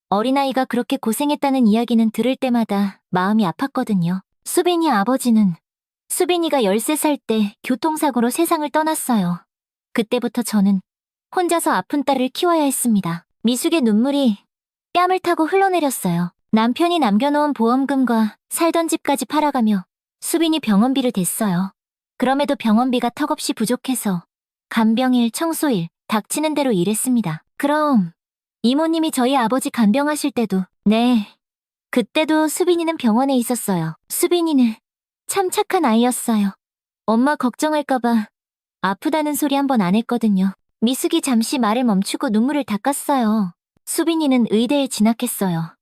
어린아이가 그렇게 고생했다는 이야기는 들을 때마다 마음이 아팠거든요. 수빈이 아버지는 수빈이가 13살 때 교통사고로 세상을 떠났어요. 그때부터 저는 혼자서 아픈 딸을 키워야 했습니다. 미숙의 눈물이 뺨을 타고 흘러내렸어요. 남편이 남겨놓은 보험금과 살던 집까지 팔아가며 수빈이 병원비를 댔어요. 그럼에도 병원비가 턱없이 부족해서 간병일, 청소일, 닥치는 대로 일했습니다. 그럼 이모님이 저희 아버지 간병하실 때도 네, 그때도 수빈이는 병원에 있었어요. 수빈이는 참 착한 아이였어요. 엄마 걱정할까봐 아프다는 소리 한 번 안 했거든요. 미숙이 잠시 말을 멈추고 눈물을 닦았어요. 수빈이는 의대에 진학했어요.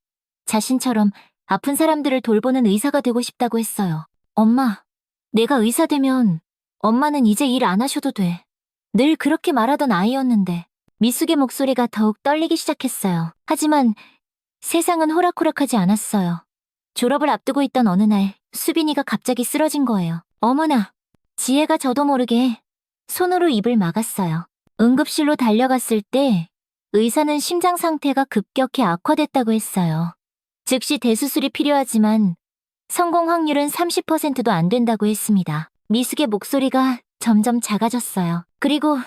자신처럼 아픈 사람들을 돌보는 의사가 되고 싶다고 했어요. 엄마, 내가 의사 되면 엄마는 이제 일 안 하셔도 돼. 늘 그렇게 말하던 아이였는데. 미숙의 목소리가 더욱 떨리기 시작했어요. 하지만 세상은 호락호락하지 않았어요. 졸업을 앞두고 있던 어느 날 수빈이가 갑자기 쓰러진 거예요. 어머나, 지혜가 저도 모르게 손으로 입을 막았어요. 응급실로 달려갔을 때 의사는 심장 상태가 급격히 악화됐다고 했어요. 즉시 대수술이 필요하지만 성공 확률은 30%도 안 된다고 했습니다. 미숙의 목소리가 점점 작아졌어요. 그리고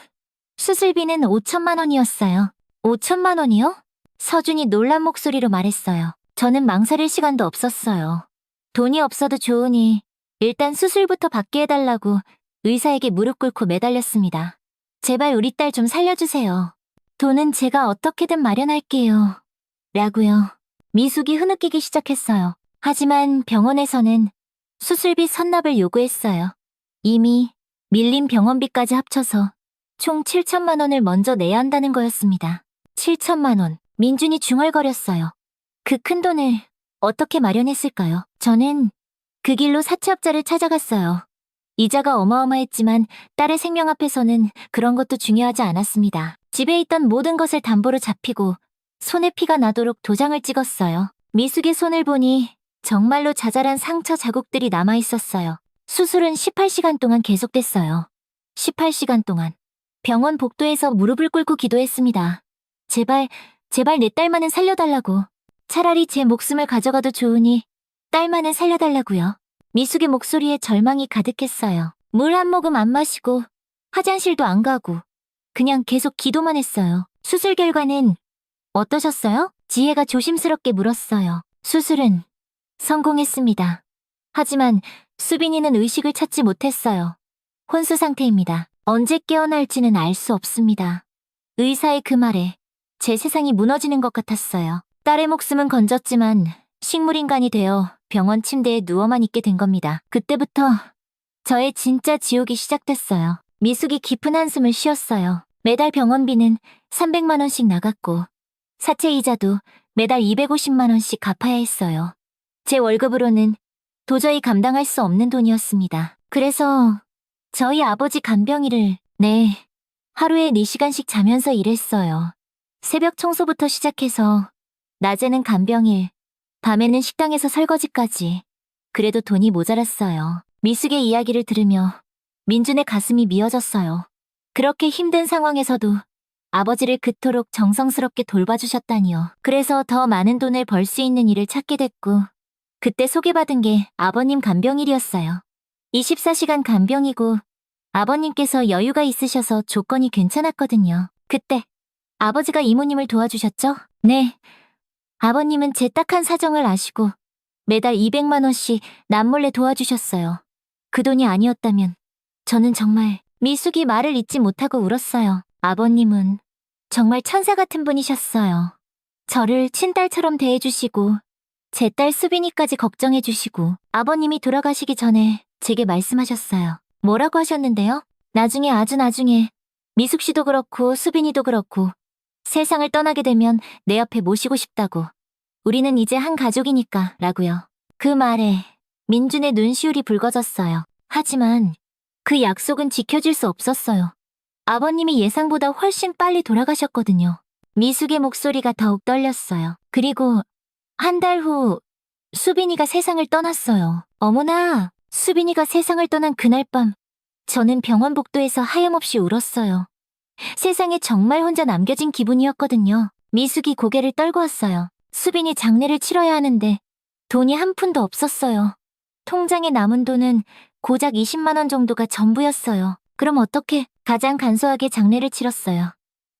수술비는 5천만 원이었어요. 5천만 원이요? 서준이 놀란 목소리로 말했어요. 저는 망설일 시간도 없었어요. 돈이 없어도 좋으니 일단 수술부터 받게 해달라고 의사에게 무릎 꿇고 매달렸습니다. 제발 우리 딸 좀 살려주세요. 돈은 제가 어떻게든 마련할게요. 라고요. 미숙이 흐느끼기 시작했어요. 하지만 병원에서는 수술비 선납을 요구했어요. 이미 밀린 병원비까지 합쳐서 총 7천만 원을 먼저 내야 한다는 거였습니다. 7천만 원. 민준이 중얼거렸어요. 그 큰 돈을 어떻게 마련했을까요? 저는 그 길로 사채업자를 찾아갔어요. 이자가 어마어마했지만 딸의 생명 앞에서는 그런 것도 중요하지 않았습니다. 집에 있던 모든 것을 담보로 잡히고 손에 피가 나도록 도장을 찍었어요. 미숙의 손을 보니 정말로 자잘한 상처 자국들이 남아있었어요. 수술은 18시간 동안 계속됐어요. 18시간 동안. 병원 복도에서 무릎을 꿇고 기도했습니다. 제발 내 딸만은 살려달라고. 차라리 제 목숨을 가져가도 좋으니 딸만은 살려달라고요. 미숙의 목소리에 절망이 가득했어요. 물 한 모금 안 마시고 화장실도 안 가고 그냥 계속 기도만 했어요. 수술 결과는 어떠셨어요? 지혜가 조심스럽게 물었어요. 수술은 성공했습니다. 하지만 수빈이는 의식을 찾지 못했어요. 혼수 상태입니다. 언제 깨어날지는 알 수 없습니다. 의사의 그 말에 제 세상이 무너지는 것 같았어요. 딸의 목숨은 건졌지만 식물인간이 되어 병원 침대에 누워만 있게 된 겁니다. 그때부터 저의 진짜 지옥이 시작됐어요. 미숙이 깊은 한숨을 쉬었어요. 매달 병원비는 300만 원씩 나갔고 사채 이자도 매달 250만 원씩 갚아야 했어요. 제 월급으로는 도저히 감당할 수 없는 돈이었습니다. 그래서 저희 아버지 간병일을 하루에 4시간씩 자면서 일했어요. 새벽 청소부터 시작해서 낮에는 간병일, 밤에는 식당에서 설거지까지. 그래도 돈이 모자랐어요. 미숙의 이야기를 들으며 민준의 가슴이 미어졌어요. 그렇게 힘든 상황에서도 아버지를 그토록 정성스럽게 돌봐주셨다니요. 그래서 더 많은 돈을 벌 수 있는 일을 찾게 됐고, 그때 소개받은 게 아버님 간병일이었어요. 24시간 간병이고, 아버님께서 여유가 있으셔서 조건이 괜찮았거든요. 그때 아버지가 이모님을 도와주셨죠? 네. 아버님은 제 딱한 사정을 아시고 매달 200만 원씩 남몰래 도와주셨어요. 그 돈이 아니었다면 저는 정말 미숙이 말을 잇지 못하고 울었어요. 아버님은 정말 천사 같은 분이셨어요. 저를 친딸처럼 대해주시고 제 딸 수빈이까지 걱정해주시고 아버님이 돌아가시기 전에 제게 말씀하셨어요. 뭐라고 하셨는데요? 나중에 아주 나중에 미숙 씨도 그렇고 수빈이도 그렇고 세상을 떠나게 되면 내 옆에 모시고 싶다고. 우리는 이제 한 가족이니까 라고요. 그 말에 민준의 눈시울이 붉어졌어요. 하지만 그 약속은 지켜질 수 없었어요. 아버님이 예상보다 훨씬 빨리 돌아가셨거든요. 미숙의 목소리가 더욱 떨렸어요. 그리고 한 달 후 수빈이가 세상을 떠났어요. 어머나, 수빈이가 세상을 떠난 그날 밤 저는 병원 복도에서 하염없이 울었어요. 세상에 정말 혼자 남겨진 기분이었거든요. 미숙이 고개를 떨고 왔어요. 수빈이 장례를 치러야 하는데 돈이 한 푼도 없었어요. 통장에 남은 돈은 고작 20만 원 정도가 전부였어요. 그럼 어떻게 가장 간소하게 장례를 치렀어요.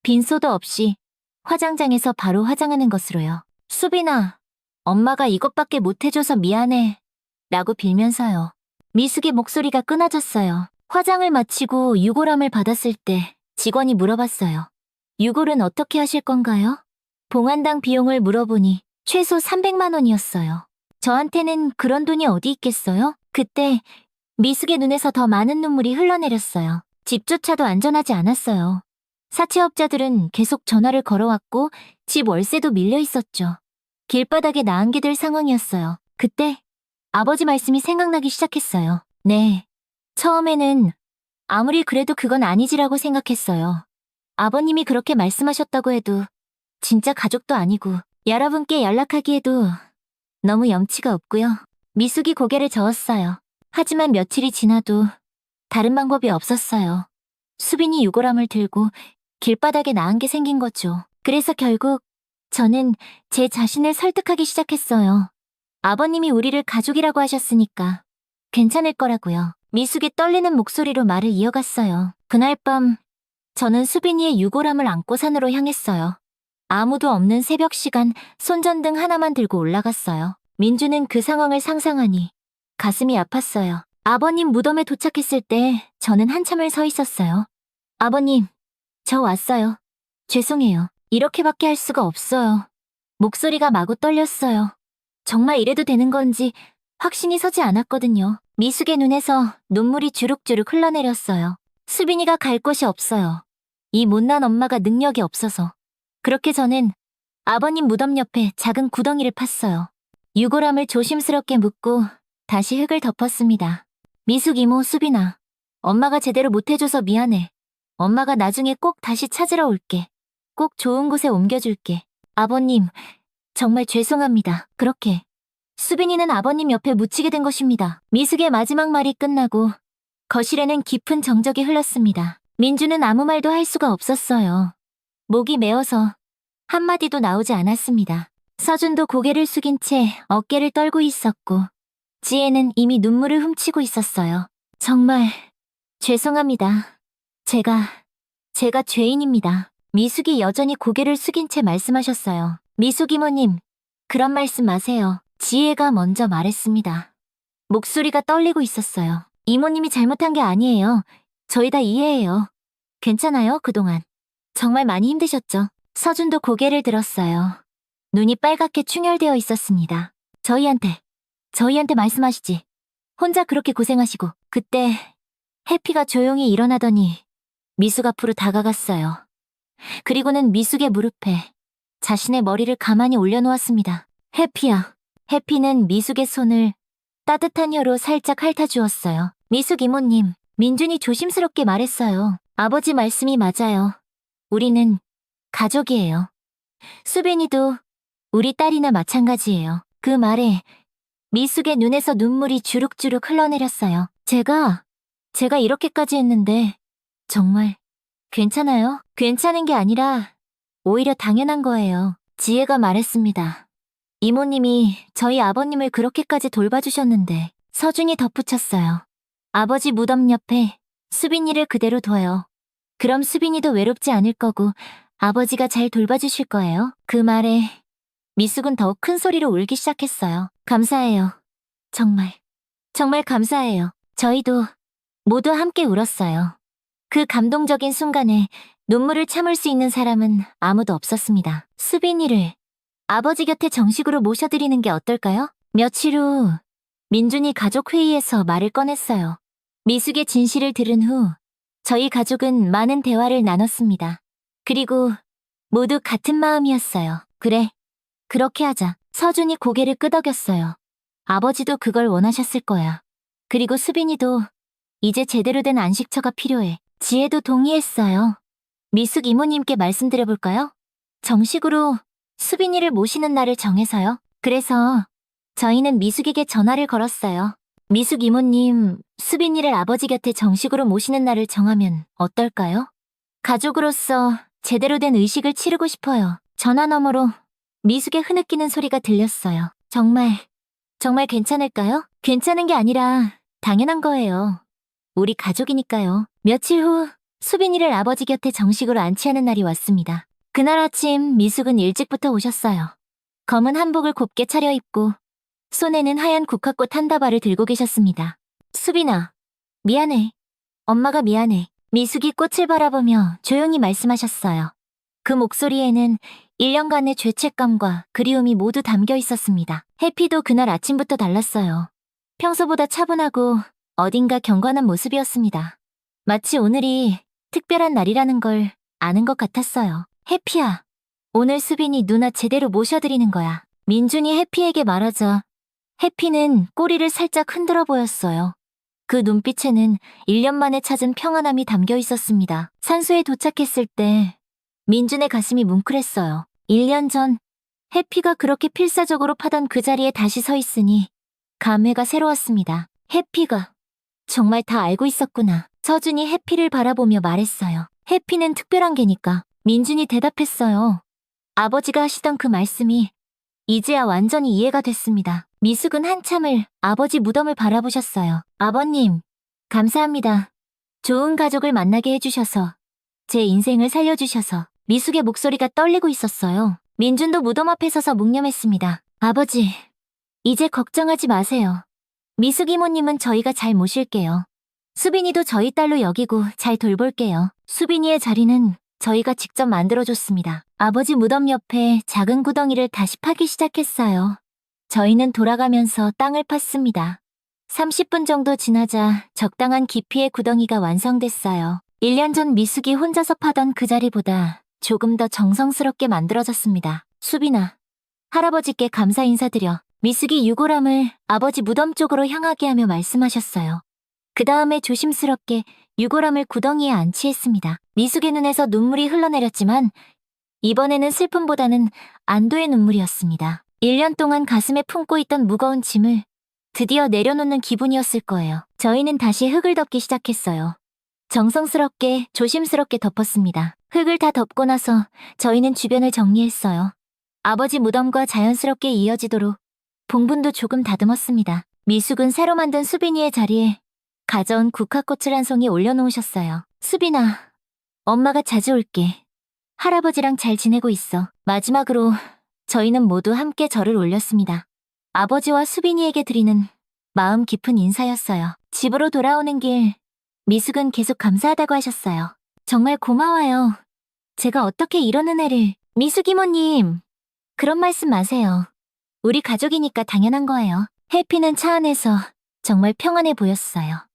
빈소도 없이 화장장에서 바로 화장하는 것으로요. 수빈아, 엄마가 이것밖에 못해줘서 미안해. 라고 빌면서요. 미숙의 목소리가 끊어졌어요. 화장을 마치고 유골함을 받았을 때 직원이 물어봤어요. 유골은 어떻게 하실 건가요? 봉안당 비용을 물어보니 최소 300만 원이었어요. 저한테는 그런 돈이 어디 있겠어요? 그때 미숙의 눈에서 더 많은 눈물이 흘러내렸어요. 집조차도 안전하지 않았어요. 사채업자들은 계속 전화를 걸어왔고 집 월세도 밀려 있었죠. 길바닥에 나앉게 될 상황이었어요. 그때 아버지 말씀이 생각나기 시작했어요. 네. 처음에는 아무리 그래도 그건 아니지라고 생각했어요. 아버님이 그렇게 말씀하셨다고 해도 진짜 가족도 아니고 여러분께 연락하기에도 너무 염치가 없고요. 미숙이 고개를 저었어요. 하지만 며칠이 지나도 다른 방법이 없었어요. 수빈이 유골함을 들고 길바닥에 나앉게 생긴 거죠. 그래서 결국 저는 제 자신을 설득하기 시작했어요. 아버님이 우리를 가족이라고 하셨으니까 괜찮을 거라고요. 미숙이 떨리는 목소리로 말을 이어갔어요. 그날 밤 저는 수빈이의 유골함을 안고 산으로 향했어요. 아무도 없는 새벽 시간 손전등 하나만 들고 올라갔어요. 민주는 그 상황을 상상하니 가슴이 아팠어요. 아버님 무덤에 도착했을 때 저는 한참을 서 있었어요. 아버님, 저 왔어요. 죄송해요. 이렇게밖에 할 수가 없어요. 목소리가 마구 떨렸어요. 정말 이래도 되는 건지 확신이 서지 않았거든요. 미숙의 눈에서 눈물이 주룩주룩 흘러내렸어요. 수빈이가 갈 곳이 없어요. 이 못난 엄마가 능력이 없어서. 그렇게 저는 아버님 무덤 옆에 작은 구덩이를 팠어요. 유골함을 조심스럽게 묶고 다시 흙을 덮었습니다. 미숙 이모 수빈아, 엄마가 제대로 못해줘서 미안해. 엄마가 나중에 꼭 다시 찾으러 올게. 꼭 좋은 곳에 옮겨줄게. 아버님, 정말 죄송합니다. 그렇게 수빈이는 아버님 옆에 묻히게 된 것입니다. 미숙의 마지막 말이 끝나고 거실에는 깊은 정적이 흘렀습니다. 민주는 아무 말도 할 수가 없었어요. 목이 메어서 한마디도 나오지 않았습니다. 서준도 고개를 숙인 채 어깨를 떨고 있었고 지혜는 이미 눈물을 훔치고 있었어요. 정말 죄송합니다. 제가 죄인입니다. 미숙이 여전히 고개를 숙인 채 말씀하셨어요. 미숙 이모님, 그런 말씀 마세요. 지혜가 먼저 말했습니다. 목소리가 떨리고 있었어요. 이모님이 잘못한 게 아니에요. 저희 다 이해해요. 괜찮아요, 그동안. 정말 많이 힘드셨죠? 서준도 고개를 들었어요. 눈이 빨갛게 충혈되어 있었습니다. 저희한테 말씀하시지. 혼자 그렇게 고생하시고. 그때 해피가 조용히 일어나더니 미숙 앞으로 다가갔어요. 그리고는 미숙의 무릎에 자신의 머리를 가만히 올려놓았습니다. 해피야. 해피는 미숙의 손을 따뜻한 혀로 살짝 핥아주었어요. 미숙 이모님, 민준이 조심스럽게 말했어요. 아버지 말씀이 맞아요. 우리는 가족이에요. 수빈이도 우리 딸이나 마찬가지예요. 그 말에 미숙의 눈에서 눈물이 주룩주룩 흘러내렸어요. 제가 이렇게까지 했는데 정말 괜찮아요. 괜찮은 게 아니라 오히려 당연한 거예요. 지혜가 말했습니다. 이모님이 저희 아버님을 그렇게까지 돌봐주셨는데 서준이 덧붙였어요. 아버지 무덤 옆에 수빈이를 그대로 둬요. 그럼 수빈이도 외롭지 않을 거고 아버지가 잘 돌봐주실 거예요. 그 말에 미숙은 더욱 큰 소리로 울기 시작했어요. 감사해요. 정말, 정말 감사해요. 저희도 모두 함께 울었어요. 그 감동적인 순간에 눈물을 참을 수 있는 사람은 아무도 없었습니다. 수빈이를 아버지 곁에 정식으로 모셔드리는 게 어떨까요? 며칠 후 민준이 가족회의에서 말을 꺼냈어요. 미숙의 진실을 들은 후 저희 가족은 많은 대화를 나눴습니다. 그리고 모두 같은 마음이었어요. 그래, 그렇게 하자. 서준이 고개를 끄덕였어요. 아버지도 그걸 원하셨을 거야. 그리고 수빈이도 이제 제대로 된 안식처가 필요해. 지혜도 동의했어요. 미숙 이모님께 말씀드려볼까요? 정식으로 수빈이를 모시는 날을 정해서요. 그래서 저희는 미숙에게 전화를 걸었어요. 미숙 이모님, 수빈이를 아버지 곁에 정식으로 모시는 날을 정하면 어떨까요? 가족으로서 제대로 된 의식을 치르고 싶어요. 전화 너머로 미숙의 흐느끼는 소리가 들렸어요. 정말 괜찮을까요? 괜찮은 게 아니라 당연한 거예요. 우리 가족이니까요. 며칠 후 수빈이를 아버지 곁에 정식으로 안치하는 날이 왔습니다. 그날 아침 미숙은 일찍부터 오셨어요. 검은 한복을 곱게 차려입고 손에는 하얀 국화꽃 한 다발을 들고 계셨습니다. 수빈아, 미안해. 엄마가 미안해. 미숙이 꽃을 바라보며 조용히 말씀하셨어요. 그 목소리에는 1년간의 죄책감과 그리움이 모두 담겨 있었습니다. 해피도 그날 아침부터 달랐어요. 평소보다 차분하고 어딘가 경건한 모습이었습니다. 마치 오늘이 특별한 날이라는 걸 아는 것 같았어요. 해피야, 오늘 수빈이 누나 제대로 모셔드리는 거야. 민준이 해피에게 말하자 해피는 꼬리를 살짝 흔들어 보였어요. 그 눈빛에는 1년 만에 찾은 평안함이 담겨 있었습니다. 산소에 도착했을 때 민준의 가슴이 뭉클했어요. 1년 전 해피가 그렇게 필사적으로 파던 그 자리에 다시 서 있으니 감회가 새로웠습니다. 해피가 정말 다 알고 있었구나. 서준이 해피를 바라보며 말했어요. 해피는 특별한 개니까. 민준이 대답했어요. 아버지가 하시던 그 말씀이 이제야 완전히 이해가 됐습니다. 미숙은 한참을 아버지 무덤을 바라보셨어요. 아버님, 감사합니다. 좋은 가족을 만나게 해주셔서, 제 인생을 살려주셔서. 미숙의 목소리가 떨리고 있었어요. 민준도 무덤 앞에 서서 묵념했습니다. 아버지, 이제 걱정하지 마세요. 미숙 이모님은 저희가 잘 모실게요. 수빈이도 저희 딸로 여기고 잘 돌볼게요. 수빈이의 자리는 저희가 직접 만들어줬습니다. 아버지 무덤 옆에 작은 구덩이를 다시 파기 시작했어요. 저희는 돌아가면서 땅을 팠습니다. 30분 정도 지나자 적당한 깊이의 구덩이가 완성됐어요. 1년 전 미숙이 혼자서 파던 그 자리보다 조금 더 정성스럽게 만들어졌습니다. 수빈아, 할아버지께 감사 인사드려. 미숙이 유골함을 아버지 무덤 쪽으로 향하게 하며 말씀하셨어요. 그 다음에 조심스럽게 유골함을 구덩이에 안치했습니다. 미숙의 눈에서 눈물이 흘러내렸지만 이번에는 슬픔보다는 안도의 눈물이었습니다. 1년 동안 가슴에 품고 있던 무거운 짐을 드디어 내려놓는 기분이었을 거예요. 저희는 다시 흙을 덮기 시작했어요. 정성스럽게 조심스럽게 덮었습니다. 흙을 다 덮고 나서 저희는 주변을 정리했어요. 아버지 무덤과 자연스럽게 이어지도록 봉분도 조금 다듬었습니다. 미숙은 새로 만든 수빈이의 자리에 가져온 국화꽃을 한 송이 올려놓으셨어요. 수빈아, 엄마가 자주 올게. 할아버지랑 잘 지내고 있어. 마지막으로 저희는 모두 함께 절을 올렸습니다. 아버지와 수빈이에게 드리는 마음 깊은 인사였어요. 집으로 돌아오는 길, 미숙은 계속 감사하다고 하셨어요. 정말 고마워요. 제가 어떻게 이런 은혜를... 미숙 이모님, 그런 말씀 마세요. 우리 가족이니까 당연한 거예요. 해피는 차 안에서 정말 평안해 보였어요.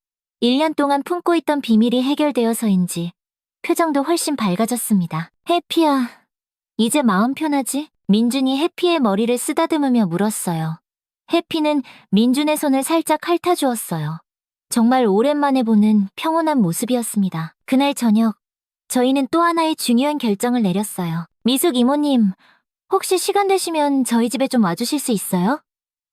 1년 동안 품고 있던 비밀이 해결되어서인지 표정도 훨씬 밝아졌습니다. 해피야, 이제 마음 편하지? 민준이 해피의 머리를 쓰다듬으며 물었어요. 해피는 민준의 손을 살짝 핥아주었어요. 정말 오랜만에 보는 평온한 모습이었습니다. 그날 저녁, 저희는 또 하나의 중요한 결정을 내렸어요. 미숙 이모님, 혹시 시간 되시면 저희 집에 좀 와주실 수 있어요?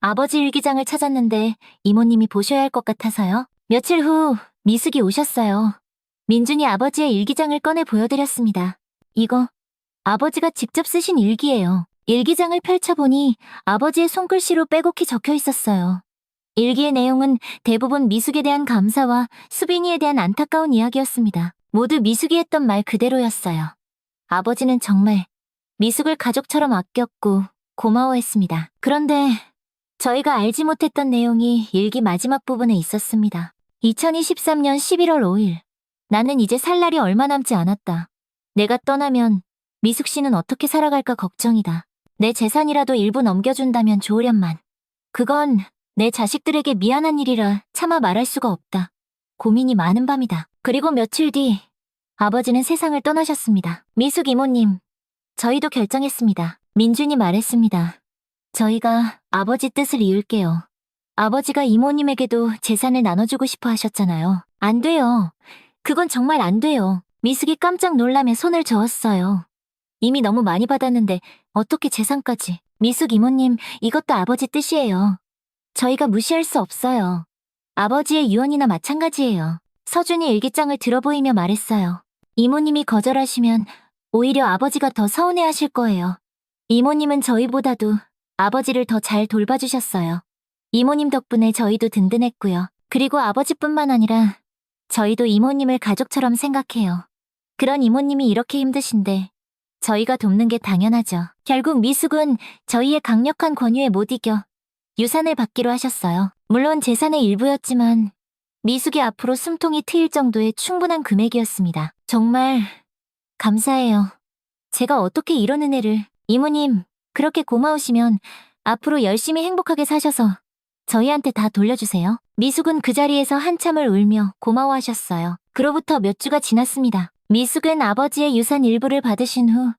아버지 일기장을 찾았는데 이모님이 보셔야 할 것 같아서요. 며칠 후 미숙이 오셨어요. 민준이 아버지의 일기장을 꺼내 보여드렸습니다. 이거 아버지가 직접 쓰신 일기예요. 일기장을 펼쳐보니 아버지의 손글씨로 빼곡히 적혀 있었어요. 일기의 내용은 대부분 미숙에 대한 감사와 수빈이에 대한 안타까운 이야기였습니다. 모두 미숙이 했던 말 그대로였어요. 아버지는 정말 미숙을 가족처럼 아꼈고 고마워했습니다. 그런데 저희가 알지 못했던 내용이 일기 마지막 부분에 있었습니다. 2023년 11월 5일. 나는 이제 살 날이 얼마 남지 않았다. 내가 떠나면 미숙 씨는 어떻게 살아갈까 걱정이다. 내 재산이라도 일부 넘겨준다면 좋으련만. 그건 내 자식들에게 미안한 일이라 차마 말할 수가 없다. 고민이 많은 밤이다. 그리고 며칠 뒤 아버지는 세상을 떠나셨습니다. 미숙 이모님, 저희도 결정했습니다. 민준이 말했습니다. 저희가 아버지 뜻을 이을게요. 아버지가 이모님에게도 재산을 나눠주고 싶어 하셨잖아요. 안 돼요. 그건 정말 안 돼요. 미숙이 깜짝 놀라며 손을 저었어요. 이미 너무 많이 받았는데 어떻게 재산까지. 미숙 이모님, 이것도 아버지 뜻이에요. 저희가 무시할 수 없어요. 아버지의 유언이나 마찬가지예요. 서준이 일기장을 들어보이며 말했어요. 이모님이 거절하시면 오히려 아버지가 더 서운해하실 거예요. 이모님은 저희보다도 아버지를 더 잘 돌봐주셨어요. 이모님 덕분에 저희도 든든했고요. 그리고 아버지뿐만 아니라 저희도 이모님을 가족처럼 생각해요. 그런 이모님이 이렇게 힘드신데 저희가 돕는 게 당연하죠. 결국 미숙은 저희의 강력한 권유에 못 이겨 유산을 받기로 하셨어요. 물론 재산의 일부였지만 미숙이 앞으로 숨통이 트일 정도의 충분한 금액이었습니다. 정말 감사해요. 제가 어떻게 이런 은혜를. 이모님, 그렇게 고마우시면 앞으로 열심히 행복하게 사셔서 저희한테 다 돌려주세요. 미숙은 그 자리에서 한참을 울며 고마워하셨어요. 그로부터 몇 주가 지났습니다. 미숙은 아버지의 유산 일부를 받으신 후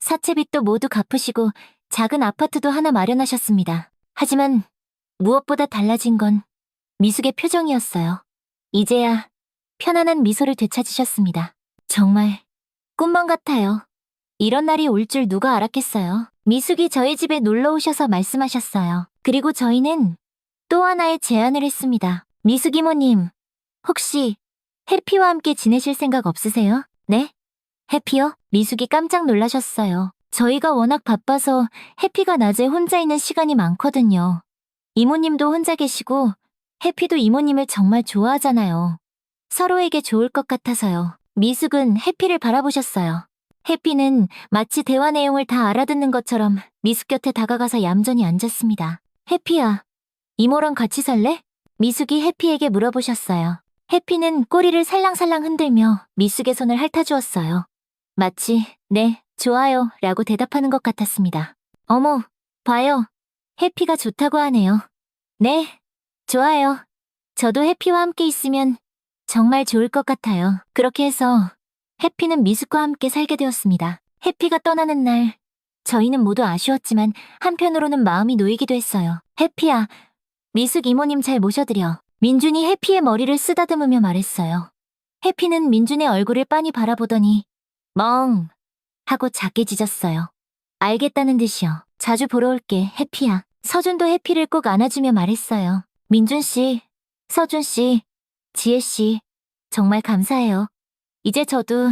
사채빚도 모두 갚으시고 작은 아파트도 하나 마련하셨습니다. 하지만 무엇보다 달라진 건 미숙의 표정이었어요. 이제야 편안한 미소를 되찾으셨습니다. 정말 꿈만 같아요. 이런 날이 올 줄 누가 알았겠어요. 미숙이 저희 집에 놀러 오셔서 말씀하셨어요. 그리고 저희는 또 하나의 제안을 했습니다. 미숙 이모님, 혹시 해피와 함께 지내실 생각 없으세요? 네? 해피요? 미숙이 깜짝 놀라셨어요. 저희가 워낙 바빠서 해피가 낮에 혼자 있는 시간이 많거든요. 이모님도 혼자 계시고 해피도 이모님을 정말 좋아하잖아요. 서로에게 좋을 것 같아서요. 미숙은 해피를 바라보셨어요. 해피는 마치 대화 내용을 다 알아듣는 것처럼 미숙 곁에 다가가서 얌전히 앉았습니다. 해피야, 이모랑 같이 살래? 미숙이 해피에게 물어보셨어요. 해피는 꼬리를 살랑살랑 흔들며 미숙의 손을 핥아주었어요. 마치 네, 좋아요 라고 대답하는 것 같았습니다. 어머, 봐요. 해피가 좋다고 하네요. 네, 좋아요. 저도 해피와 함께 있으면 정말 좋을 것 같아요. 그렇게 해서 해피는 미숙과 함께 살게 되었습니다. 해피가 떠나는 날, 저희는 모두 아쉬웠지만 한편으로는 마음이 놓이기도 했어요. 해피야, 미숙 이모님 잘 모셔드려. 민준이 해피의 머리를 쓰다듬으며 말했어요. 해피는 민준의 얼굴을 빤히 바라보더니 멍 하고 작게 짖었어요. 알겠다는 듯이요. 자주 보러 올게, 해피야. 서준도 해피를 꼭 안아주며 말했어요. 민준씨, 서준씨, 지혜씨, 정말 감사해요. 이제 저도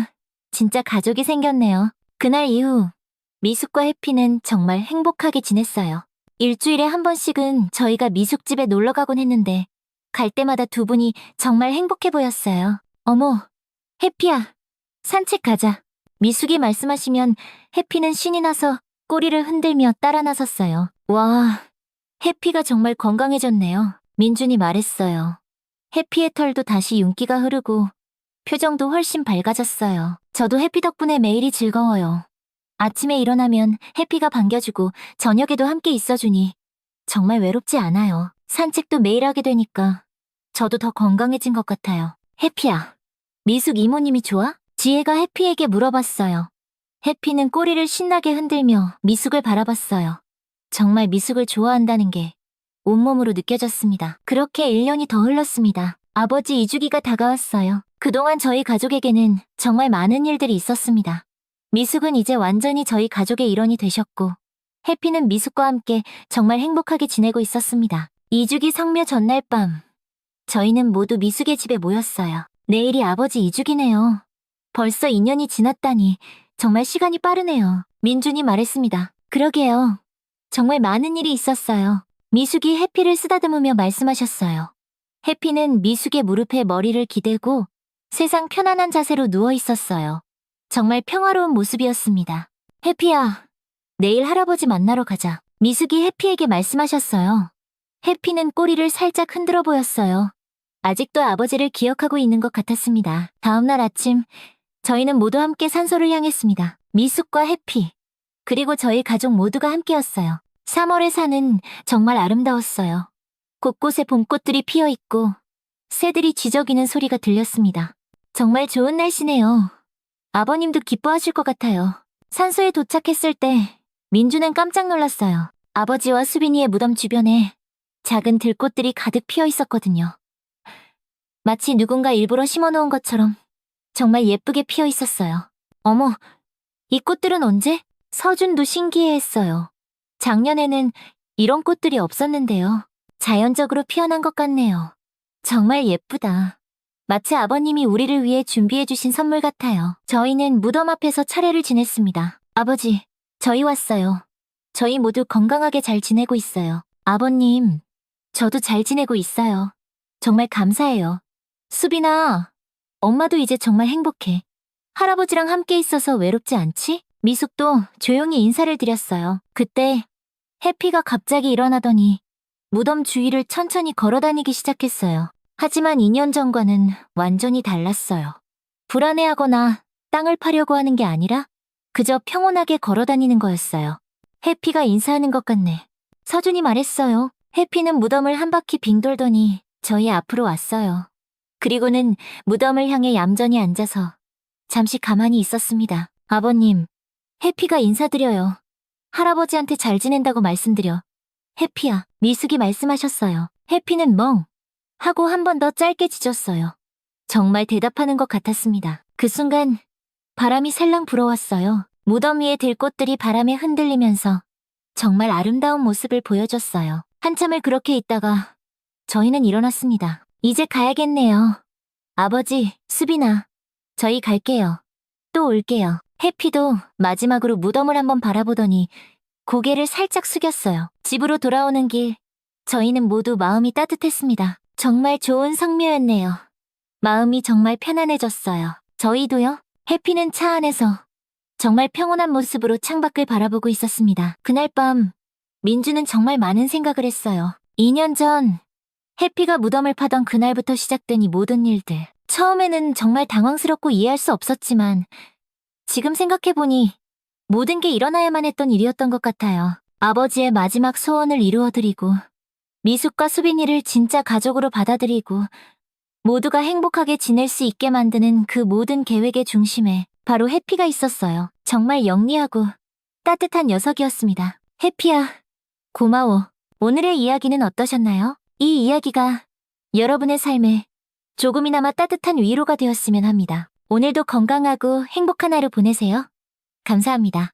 진짜 가족이 생겼네요. 그날 이후 미숙과 해피는 정말 행복하게 지냈어요. 일주일에 한 번씩은 저희가 미숙 집에 놀러 가곤 했는데 갈 때마다 두 분이 정말 행복해 보였어요. 어머, 해피야, 산책 가자. 미숙이 말씀하시면 해피는 신이 나서 꼬리를 흔들며 따라 나섰어요. 와, 해피가 정말 건강해졌네요. 민준이 말했어요. 해피의 털도 다시 윤기가 흐르고 표정도 훨씬 밝아졌어요. 저도 해피 덕분에 매일이 즐거워요. 아침에 일어나면 해피가 반겨주고 저녁에도 함께 있어주니 정말 외롭지 않아요. 산책도 매일 하게 되니까 저도 더 건강해진 것 같아요. 해피야, 미숙 이모님이 좋아? 지혜가 해피에게 물어봤어요. 해피는 꼬리를 신나게 흔들며 미숙을 바라봤어요. 정말 미숙을 좋아한다는 게 온몸으로 느껴졌습니다. 그렇게 1년이 더 흘렀습니다. 아버지 이주기가 다가왔어요. 그동안 저희 가족에게는 정말 많은 일들이 있었습니다. 미숙은 이제 완전히 저희 가족의 일원이 되셨고 해피는 미숙과 함께 정말 행복하게 지내고 있었습니다. 이주기 성묘 전날 밤 저희는 모두 미숙의 집에 모였어요. 내일이 아버지 이주기네요. 벌써 2년이 지났다니 정말 시간이 빠르네요. 민준이 말했습니다. 그러게요. 정말 많은 일이 있었어요. 미숙이 해피를 쓰다듬으며 말씀하셨어요. 해피는 미숙의 무릎에 머리를 기대고 세상 편안한 자세로 누워 있었어요. 정말 평화로운 모습이었습니다. 해피야, 내일 할아버지 만나러 가자. 미숙이 해피에게 말씀하셨어요. 해피는 꼬리를 살짝 흔들어 보였어요. 아직도 아버지를 기억하고 있는 것 같았습니다. 다음날 아침, 저희는 모두 함께 산소를 향했습니다. 미숙과 해피, 그리고 저희 가족 모두가 함께였어요. 3월의 산은 정말 아름다웠어요. 곳곳에 봄꽃들이 피어 있고 새들이 쥐저귀는 소리가 들렸습니다. 정말 좋은 날씨네요. 아버님도 기뻐하실 것 같아요. 산소에 도착했을 때 민주는 깜짝 놀랐어요. 아버지와 수빈이의 무덤 주변에 작은 들꽃들이 가득 피어 있었거든요. 마치 누군가 일부러 심어놓은 것처럼 정말 예쁘게 피어 있었어요. 어머, 이 꽃들은 언제? 서준도 신기해했어요. 작년에는 이런 꽃들이 없었는데요. 자연적으로 피어난 것 같네요. 정말 예쁘다. 마치 아버님이 우리를 위해 준비해주신 선물 같아요. 저희는 무덤 앞에서 차례를 지냈습니다. 아버지, 저희 왔어요. 저희 모두 건강하게 잘 지내고 있어요. 아버님, 저도 잘 지내고 있어요. 정말 감사해요. 수빈아, 엄마도 이제 정말 행복해. 할아버지랑 함께 있어서 외롭지 않지? 미숙도 조용히 인사를 드렸어요. 그때 해피가 갑자기 일어나더니 무덤 주위를 천천히 걸어다니기 시작했어요. 하지만 2년 전과는 완전히 달랐어요. 불안해하거나 땅을 파려고 하는 게 아니라 그저 평온하게 걸어다니는 거였어요. 해피가 인사하는 것 같네. 서준이 말했어요. 해피는 무덤을 한 바퀴 빙 돌더니 저희 앞으로 왔어요. 그리고는 무덤을 향해 얌전히 앉아서 잠시 가만히 있었습니다. 아버님, 해피가 인사드려요. 할아버지한테 잘 지낸다고 말씀드려. 해피야, 미숙이 말씀하셨어요. 해피는 멍 하고 한 번 더 짧게 짖었어요. 정말 대답하는 것 같았습니다. 그 순간 바람이 살랑 불어왔어요. 무덤 위의 들꽃들이 바람에 흔들리면서 정말 아름다운 모습을 보여줬어요. 한참을 그렇게 있다가 저희는 일어났습니다. 이제 가야겠네요. 아버지, 수빈아, 저희 갈게요. 또 올게요. 해피도 마지막으로 무덤을 한번 바라보더니 고개를 살짝 숙였어요. 집으로 돌아오는 길, 저희는 모두 마음이 따뜻했습니다. 정말 좋은 성묘였네요. 마음이 정말 편안해졌어요. 저희도요. 해피는 차 안에서 정말 평온한 모습으로 창밖을 바라보고 있었습니다. 그날 밤, 민주는 정말 많은 생각을 했어요. 2년 전, 해피가 무덤을 파던 그날부터 시작된 이 모든 일들. 처음에는 정말 당황스럽고 이해할 수 없었지만 지금 생각해보니 모든 게 일어나야만 했던 일이었던 것 같아요. 아버지의 마지막 소원을 이루어드리고 미숙과 수빈이를 진짜 가족으로 받아들이고 모두가 행복하게 지낼 수 있게 만드는 그 모든 계획의 중심에 바로 해피가 있었어요. 정말 영리하고 따뜻한 녀석이었습니다. 해피야, 고마워. 오늘의 이야기는 어떠셨나요? 이 이야기가 여러분의 삶에 조금이나마 따뜻한 위로가 되었으면 합니다. 오늘도 건강하고 행복한 하루 보내세요. 감사합니다.